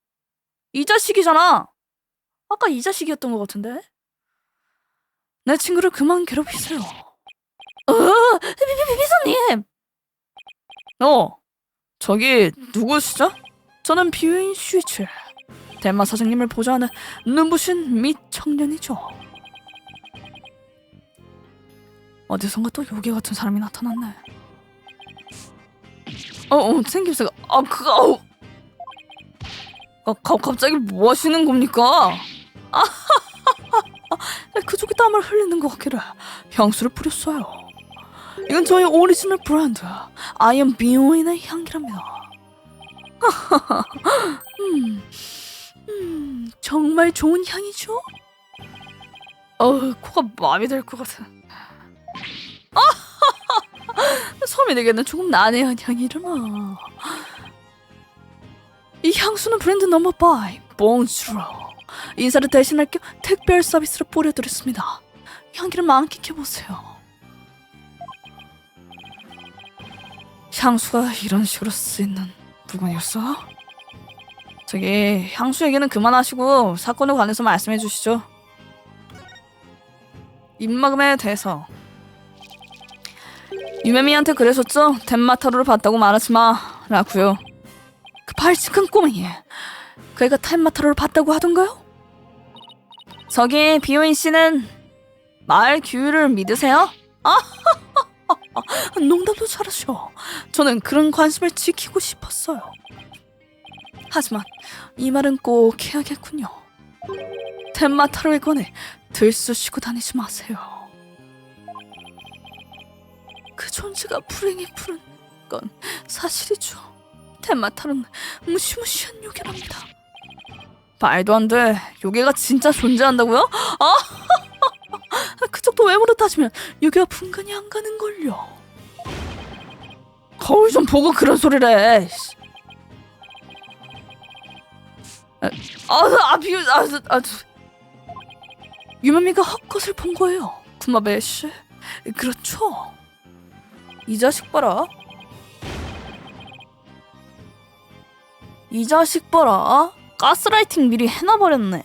이 자식이잖아. 아까 이 자식이었던 것 같은데? 내 친구를 그만 괴롭히세요. 미소님! 저기 누구시죠? 저는 비유인 슈이츠. 대마 사장님을 보좌하는 눈부신 미청년이죠. 어디선가 또 요괴 같은 사람이 나타났네. 생김새가 갑자기 뭐 하시는 겁니까? 그쪽이 땀을 흘리는 것 같기를 향수를 뿌렸어요. 이건 저희 오리지널 브랜드 아이언 비오인의 향기랍니다. 정말 좋은 향이죠? 코가 마비 될 것 같아. 서민에게는 조금 난해한 향이려나. 이 향수는 브랜드 넘버 5 봉주로 인사를 대신할 겸 특별 서비스로 뿌려드렸습니다. 향기를 만끽해보세요. 향수가 이런 식으로 쓰이는 물건이었어? 저기 향수 얘기는 그만하시고 사건에 관해서 말씀해 주시죠. 입막음에 대해서 유메미한테 그러셨죠? 텐마타로를 봤다고 말하지 마 라고요. 그 발칙한 꼬맹이, 그 애가 텐마타로를 봤다고 하던가요? 저기 비오인 씨는 말 규율을 믿으세요? 농담도 잘하셔. 저는 그런 관습을 지키고 싶었어요. 하지만 이 말은 꼭 해야겠군요. 텐마타로에 관해 들쑤시고 다니지 마세요. 그 존재가 불행히 푸른 건 사실이죠. 텐마타로는 무시무시한 요괴랍니다. 말도 안 돼. 요괴가 진짜 존재한다고요? 그쪽도 외모로 따지면 요괴와 분간이 안 가는걸요. 거울 좀 보고 그런 소리를 해. 유메미가 헛것을 본 거예요. 쿠마베 씨. 그렇죠. 이 자식 봐라. 이 자식 봐라. 가스라이팅 미리 해놔버렸네.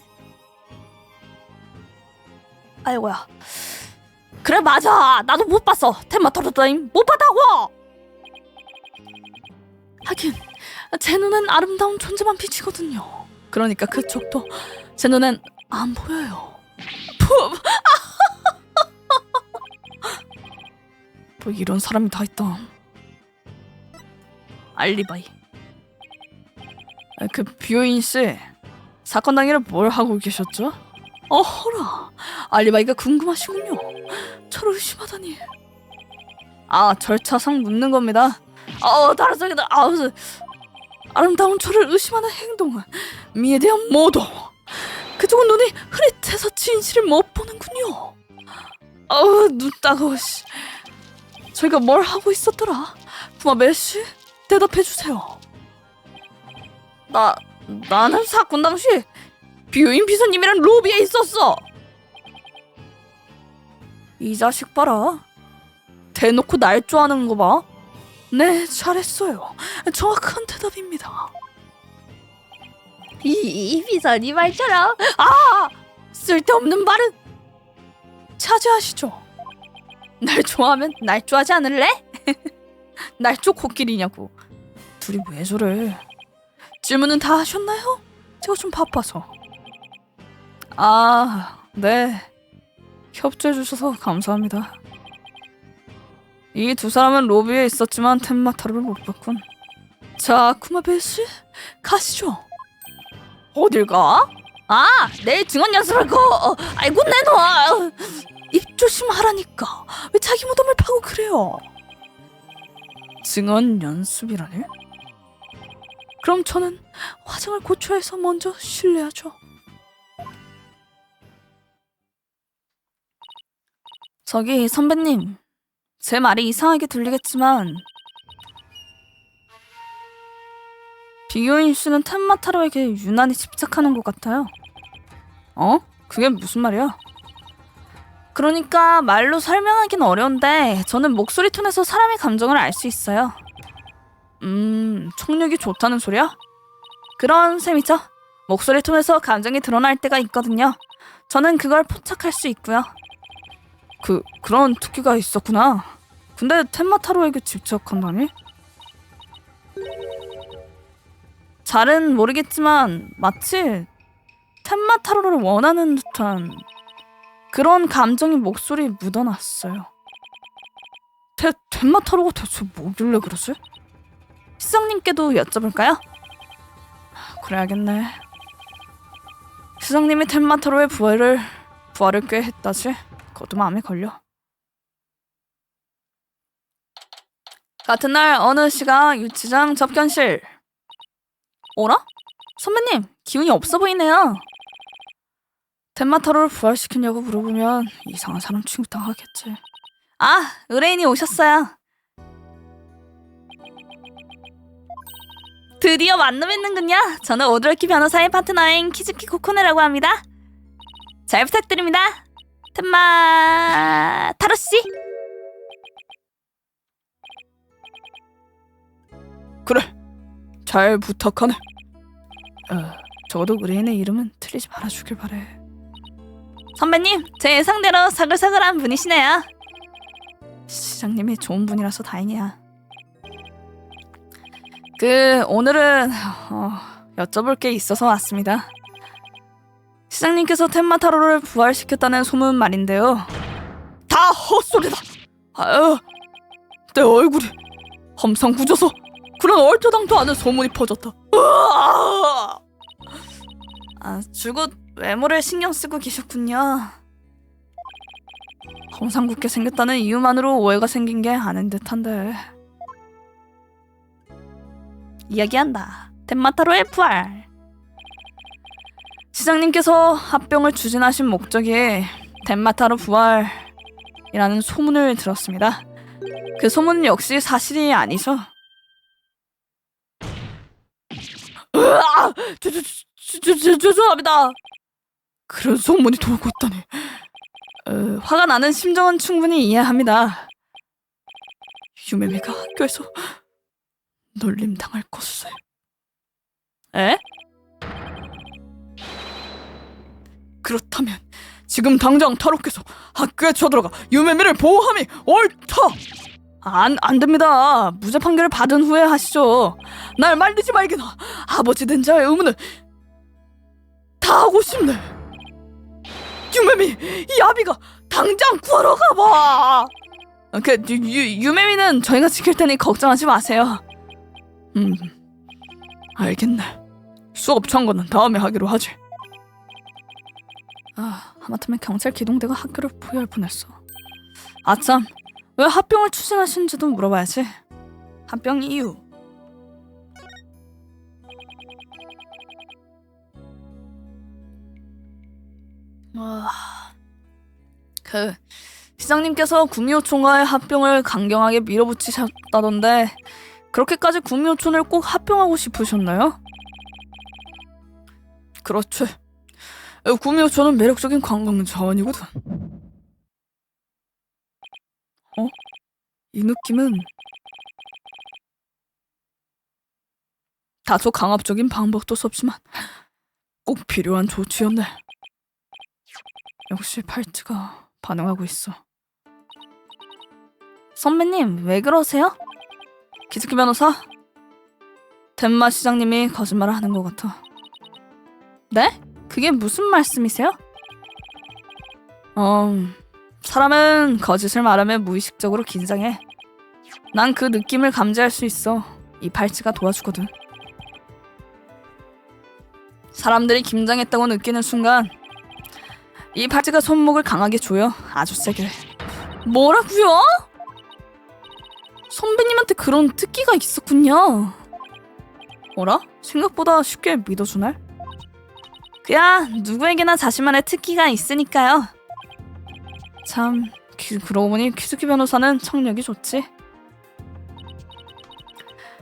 아이고야. 그래 맞아. 나도 못 봤어. 텐마타로 따윈 못 봤다고. 하긴 제 눈엔 아름다운 존재만 비치거든요. 그러니까 그쪽도 제 눈엔 안 보여요. 뭐 이런 사람이 다 있다. 알리바이. 그 비오인 씨 사건 당일에 뭘 하고 계셨죠? 어허라, 알리바이가 궁금하시군요. 저를 의심하다니. 절차상 묻는 겁니다. 다르다기다. 아름다운 저를 의심하는 행동은 미에 대한 모도. 그쪽은 눈이 흐릿해서 진실을 못 보는군요. 눈 따가워. 저희가 뭘 하고 있었더라? 쿠마베 씨, 대답해 주세요. 나는 사건 당시 비유인 비서님이랑 로비에 있었어. 이 자식 봐라. 대놓고 날 좋아하는 거 봐. 네, 잘했어요. 정확한 대답입니다. 이 비서니 말처럼. 아! 쓸데없는 말은 차지하시죠. 날 좋아하면 날 좋아하지 않을래? 날 쪽 코끼리냐고. 둘이 왜 저래? 질문은 다 하셨나요? 제가 좀 바빠서. 아, 네. 협조해 주셔서 감사합니다. 이 두 사람은 로비에 있었지만 텐마타로를 못 봤군. 자, 쿠마베 씨, 가시죠. 어딜 가? 아, 내일 증언 연습할 거. 아이고 내놔. 입 조심하라니까. 왜 자기 무덤을 파고 그래요? 증언 연습이라니? 그럼 저는 화장을 고쳐야 해서 먼저 실례하죠. 저기 선배님, 제 말이 이상하게 들리겠지만 비교인 씨는 텐마타로에게 유난히 집착하는 것 같아요. 어? 그게 무슨 말이야? 그러니까 말로 설명하긴 어려운데 저는 목소리 톤에서 사람의 감정을 알 수 있어요. 촉력이 좋다는 소리야? 그런 셈이죠. 목소리 톤에서 감정이 드러날 때가 있거든요. 저는 그걸 포착할 수 있고요. 그런 특기가 있었구나. 근데 텐마타로에게 집착한다니? 잘은 모르겠지만 마치 텐마타로를 원하는 듯한 그런 감정이 목소리에 묻어났어요. 텐마타로가 대체 뭐길래 그러지? 시장님께도 여쭤볼까요? 그래야겠네. 시장님이 텐마타로의 부활을 꽤 했다지? 그것도 마음에 걸려. 같은 날 어느 시각 유치장 접견실. 어라? 선배님, 기운이 없어 보이네요. 텐마타로를 부활시키냐고 물어보면 이상한 사람 취급당하겠지. 아, 의뢰인이 오셨어요. 드디어 만나뵙는군요. 저는 오드라키 변호사의 파트너인 키즈키 코코네라고 합니다. 잘 부탁드립니다. 텐마타로씨. 그래, 잘 부탁하네. 적어도 의뢰인의 이름은 틀리지 말아주길 바래. 선배님, 제 예상대로 사글사글한 분이시네요. 시장님이 좋은 분이라서 다행이야. 오늘은 여쭤볼 게 있어서 왔습니다. 시장님께서 텐마타로를 부활시켰다는 소문 말인데요. 다 헛소리다. 아유, 내 얼굴이 험상궂어서 그런 얼토당토 않은 소문이 퍼졌다. 줄곧 외모를 신경 쓰고 계셨군요. 험상궂게 생겼다는 이유만으로 오해가 생긴 게 아닌 듯한데. 이야기한다. 텐마타로의 부활. 시장님께서 합병을 추진하신 목적이 텐마타로 부활이라는 소문을 들었습니다. 그 소문은 역시 사실이 아니죠. 죄송합니다. 그런 소문이 돌고 있다니. 화가 나는 심정은 충분히 이해합니다. 유메미가 학교에서 놀림당할 것을. 에? 그렇다면 지금 당장 타로께서 학교에 쳐들어가 유메미를 보호함이 옳다. 안 됩니다. 무죄 판결을 받은 후에 하시죠. 날 말리지 말게나. 아버지 된 자의 의무는 다 하고 싶네. 유메미, 이 아비가 당장 구하러 가봐. 유메미는 저희가 지킬 테니 걱정하지 마세요. 알겠네. 수업 참고는 다음에 하기로 하지. 하마터면 경찰 기동대가 학교를 포위할 뻔했어. 아참, 왜 합병을 추진하시는지도 물어봐야지. 합병 이유. 시장님께서 구미호촌과의 합병을 강경하게 밀어붙이셨다던데 그렇게까지 구미호촌을 꼭 합병하고 싶으셨나요? 그렇지. 구미호촌은 매력적인 관광 자원이거든. 이 느낌은 다소 강압적인 방법도 섭지만 꼭 필요한 조치였네. 역시 팔찌가 반응하고 있어. 선배님, 왜 그러세요? 기즈키 변호사? 덴마 시장님이 거짓말을 하는 것 같아. 네? 그게 무슨 말씀이세요? 사람은 거짓을 말하면 무의식적으로 긴장해. 난 그 느낌을 감지할 수 있어. 이 팔찌가 도와주거든. 사람들이 긴장했다고 느끼는 순간 이 팔찌가 손목을 강하게 조여. 아주 세게. 뭐라고요? 선배님한테 그런 특기가 있었군요. 어라? 생각보다 쉽게 믿어주네. 그야 누구에게나 자신만의 특기가 있으니까요. 참, 그러고 보니 키즈키 변호사는 청력이 좋지.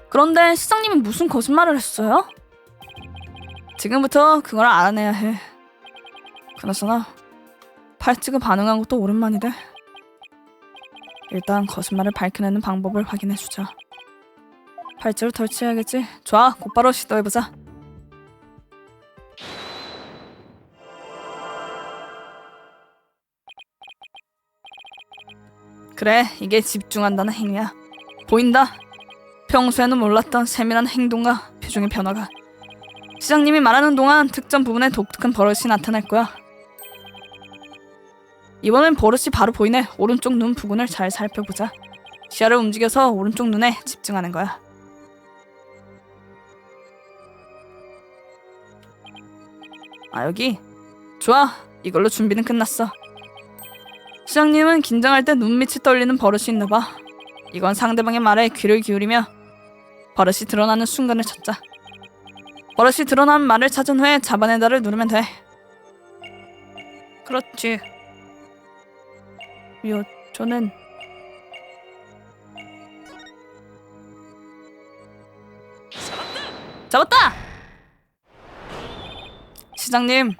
그런데 시장님이 무슨 거짓말을 했어요? 지금부터 그걸 알아내야 해. 그나저나 팔찌가 반응한 것도 오랜만이래. 일단 거짓말을 밝혀내는 방법을 확인해주자. 팔찌를 덜치해야겠지. 좋아, 곧바로 시도해보자. 그래, 이게 집중한다는 행위야. 보인다. 평소에는 몰랐던 세밀한 행동과 표정의 변화가. 시장님이 말하는 동안 특정 부분에 독특한 버릇이 나타날 거야. 이번엔 버릇이 바로 보이네. 오른쪽 눈 부분을 잘 살펴보자. 시야를 움직여서 오른쪽 눈에 집중하는 거야. 아, 여기? 좋아, 이걸로 준비는 끝났어. 시장님은 긴장할 때 눈밑이 떨리는 버릇이 있나봐. 이건 상대방의 말에 귀를 기울이며 버릇이 드러나는 순간을 찾자. 버릇이 드러난 말을 찾은 후에 잡아내다를 누르면 돼. 그렇지. 저는 잡았다! 시장님,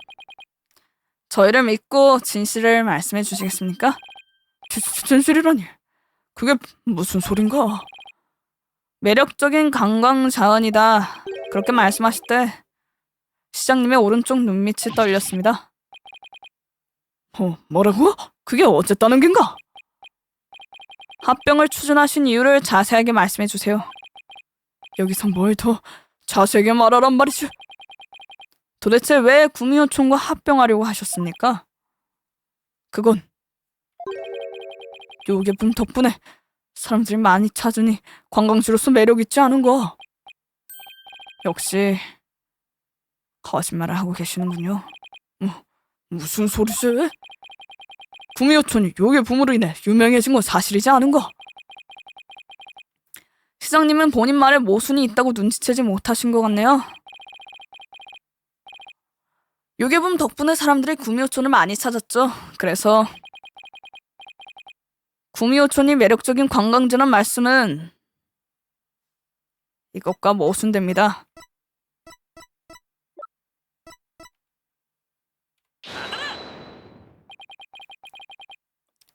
저희를 믿고 진실을 말씀해 주시겠습니까? 진실이라니, 그게 무슨 소린가? 매력적인 관광 자원이다, 그렇게 말씀하실 때 시장님의 오른쪽 눈밑이 떨렸습니다. 뭐라고? 그게 어쨌다는 겐가? 합병을 추진하신 이유를 자세하게 말씀해 주세요. 여기서 뭘 더 자세하게 말하란 말이지? 도대체 왜 구미호촌과 합병하려고 하셨습니까? 그건 요괴품 덕분에 사람들이 많이 찾으니 관광지로서 매력 있지 않은가? 역시 거짓말을 하고 계시는군요. 무슨 소리지? 구미호촌이 요괴품으로 인해 유명해진 건 사실이지 않은가? 시장님은 본인 말에 모순이 있다고 눈치채지 못하신 것 같네요. 요괴품 덕분에 사람들이 구미호촌을 많이 찾았죠. 그래서 구미호촌이 매력적인 관광지란 말씀은 이것과 모순됩니다.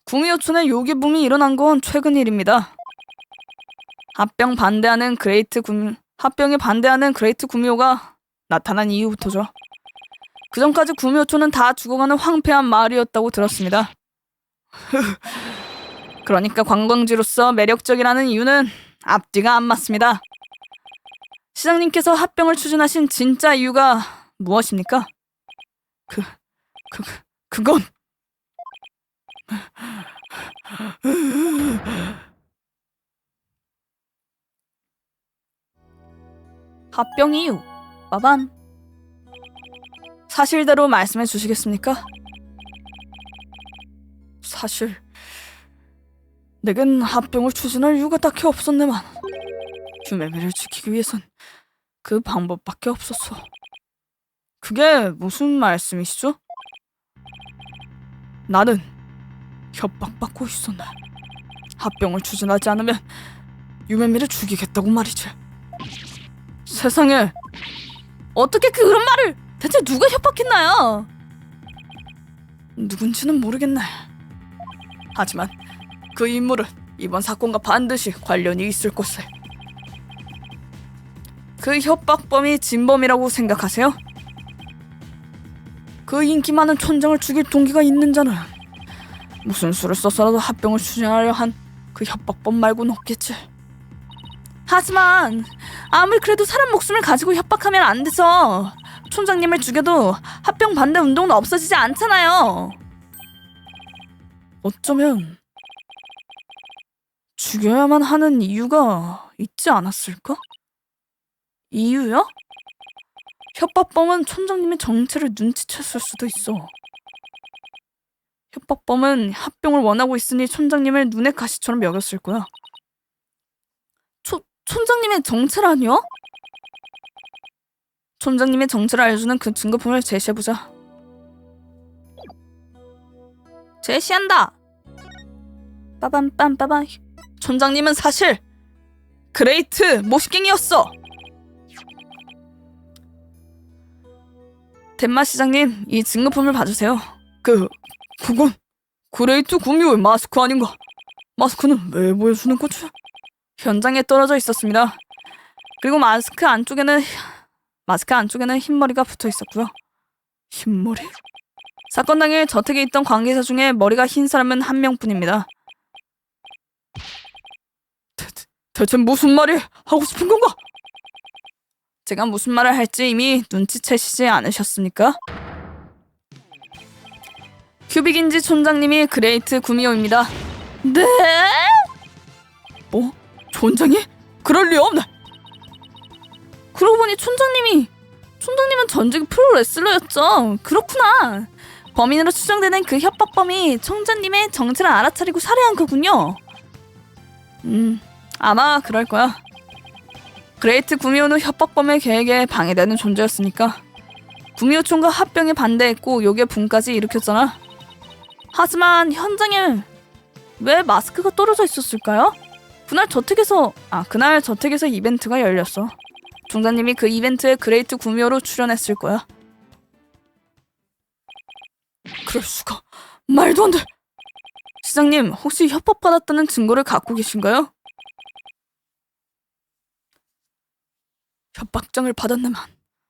구미호촌에 요괴붐이 일어난 건 최근 일입니다. 합병에 반대하는 그레이트 구미호가 나타난 이후부터죠. 그전까지 구미호촌은 다 죽어가는 황폐한 마을이었다고 들었습니다. 그러니까 관광지로서 매력적이라는 이유는 앞뒤가 안 맞습니다. 시장님께서 합병을 추진하신 진짜 이유가 무엇입니까? 그건 합병 이유 빠밤. 사실대로 말씀해 주시겠습니까? 사실 내겐 합병을 추진할 이유가 딱히 없었네만 유매미를 지키기 위해선 그 방법밖에 없었어. 그게 무슨 말씀이시죠? 나는 협박받고 있었네. 합병을 추진하지 않으면 유매미를 죽이겠다고 말이지. 세상에, 어떻게 그런 말을! 대체 누가 협박했나요? 누군지는 모르겠네. 하지만 그 인물은 이번 사건과 반드시 관련이 있을 것을. 그 협박범이 진범이라고 생각하세요? 그 인기 많은 촌장을 죽일 동기가 있는 자는 무슨 수를 써서라도 합병을 추진하려 한 그 협박법 말고는 없겠지. 하지만 아무리 그래도 사람 목숨을 가지고 협박하면 안 돼서 촌장님을 죽여도 합병 반대 운동은 없어지지 않잖아요. 어쩌면 죽여야만 하는 이유가 있지 않았을까? 이유요? 협박범은 촌장님의 정체를 눈치챘을 수도 있어. 협박범은 합병을 원하고 있으니 촌장님을 눈의 가시처럼 여겼을 거야. 촌장님의 정체라니요? 촌장님의 정체를 알려주는 그 증거품을 제시해보자. 제시한다. 빠밤빰빠밤. 촌장님은 사실 그레이트 모시갱이였어. 덴마 시장님, 이 증거품을 봐주세요. 그건 그레이트 구미호의 마스크 아닌가? 마스크는 왜 보여주는 거지? 현장에 떨어져 있었습니다. 그리고 마스크 안쪽에는 흰머리가 붙어 있었고요. 흰머리? 사건 당일 저택에 있던 관계자 중에 머리가 흰 사람은 한 명뿐입니다. 대체 무슨 말이 하고 싶은 건가? 제가 무슨 말을 할지 이미 눈치채시지 않으셨습니까? 휴빅인지 촌장님이 그레이트 구미호입니다. 네? 뭐? 촌장이? 그럴 리 없네. 그러고 보니 촌장님은 전직 프로레슬러였죠. 그렇구나. 범인으로 추정되는 그 협박범이 촌장님의 정체를 알아차리고 살해한 거군요. 아마 그럴 거야. 그레이트 구미호는 협박범의 계획에 방해되는 존재였으니까. 구미호촌과 합병에 반대했고 욕의 분까지 일으켰잖아. 하지만 현장에 왜 마스크가 떨어져 있었을까요? 그날 저택에서 이벤트가 열렸어. 총장님이 그 이벤트에 그레이트 구미호로 출연했을 거야. 그럴 수가. 말도 안 돼. 시장님, 혹시 협박받았다는 증거를 갖고 계신가요? 협박장을 받았네만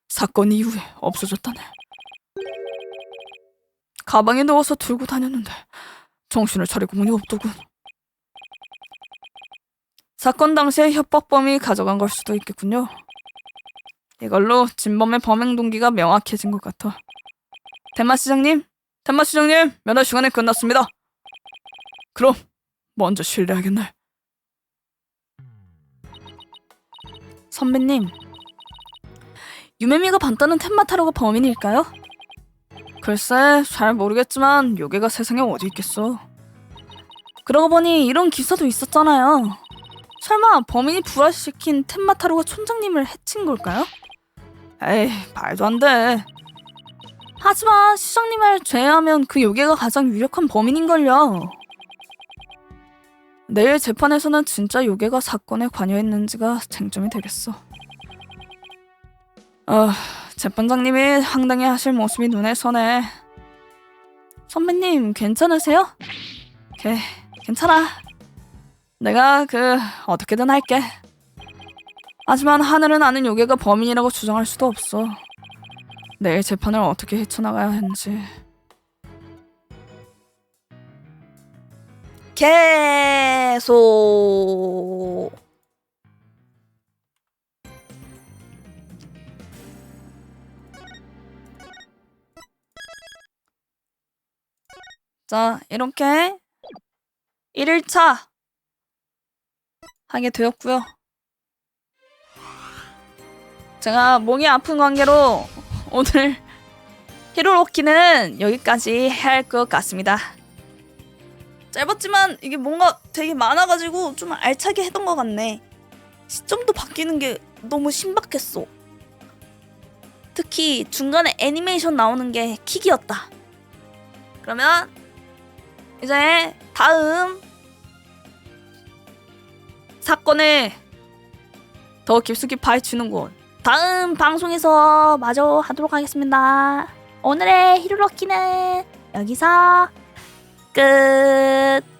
사건 이후에 없어졌다네. 가방에 넣어서 들고 다녔는데 정신을 차리고 보니 없더군. 사건 당시에 협박범이 가져간 걸 수도 있겠군요. 이걸로 진범의 범행 동기가 명확해진 것 같아. 덴마 시장님, 면허 시간이 끝났습니다. 그럼 먼저 실례하겠네. 선배님, 유메미가 봤다는 텐마타로가 범인일까요? 글쎄, 잘 모르겠지만 요괴가 세상에 어디 있겠어. 그러고 보니 이런 기사도 있었잖아요. 설마 범인이 부활시킨 텐마타로가 촌장님을 해친 걸까요? 에이, 말도 안 돼. 하지만 시장님을 제외하면 그 요괴가 가장 유력한 범인인걸요. 내일 재판에서는 진짜 요괴가 사건에 관여했는지가 쟁점이 되겠어. 재판장님이 황당해 하실 모습이 눈에 선해. 선배님, 괜찮으세요? 괜찮아. 내가 어떻게든 할게. 하지만 하늘은 아는 요괴가 범인이라고 주장할 수도 없어. 내일 재판을 어떻게 헤쳐나가야 하는지. 계속. 자, 이렇게 1일차 하게 되었고요. 제가 목이 아픈 관계로 오늘 히로로키는 여기까지 해야 할 것 같습니다. 짧았지만 이게 뭔가 되게 많아가지고 좀 알차게 했던 것 같네. 시점도 바뀌는 게 너무 신박했어. 특히 중간에 애니메이션 나오는 게 킥이었다. 그러면 이제 다음 사건을 더 깊숙이 파헤치는 곳 다음 방송에서 마저 하도록 하겠습니다. 오늘의 히로로키는 여기서 끝.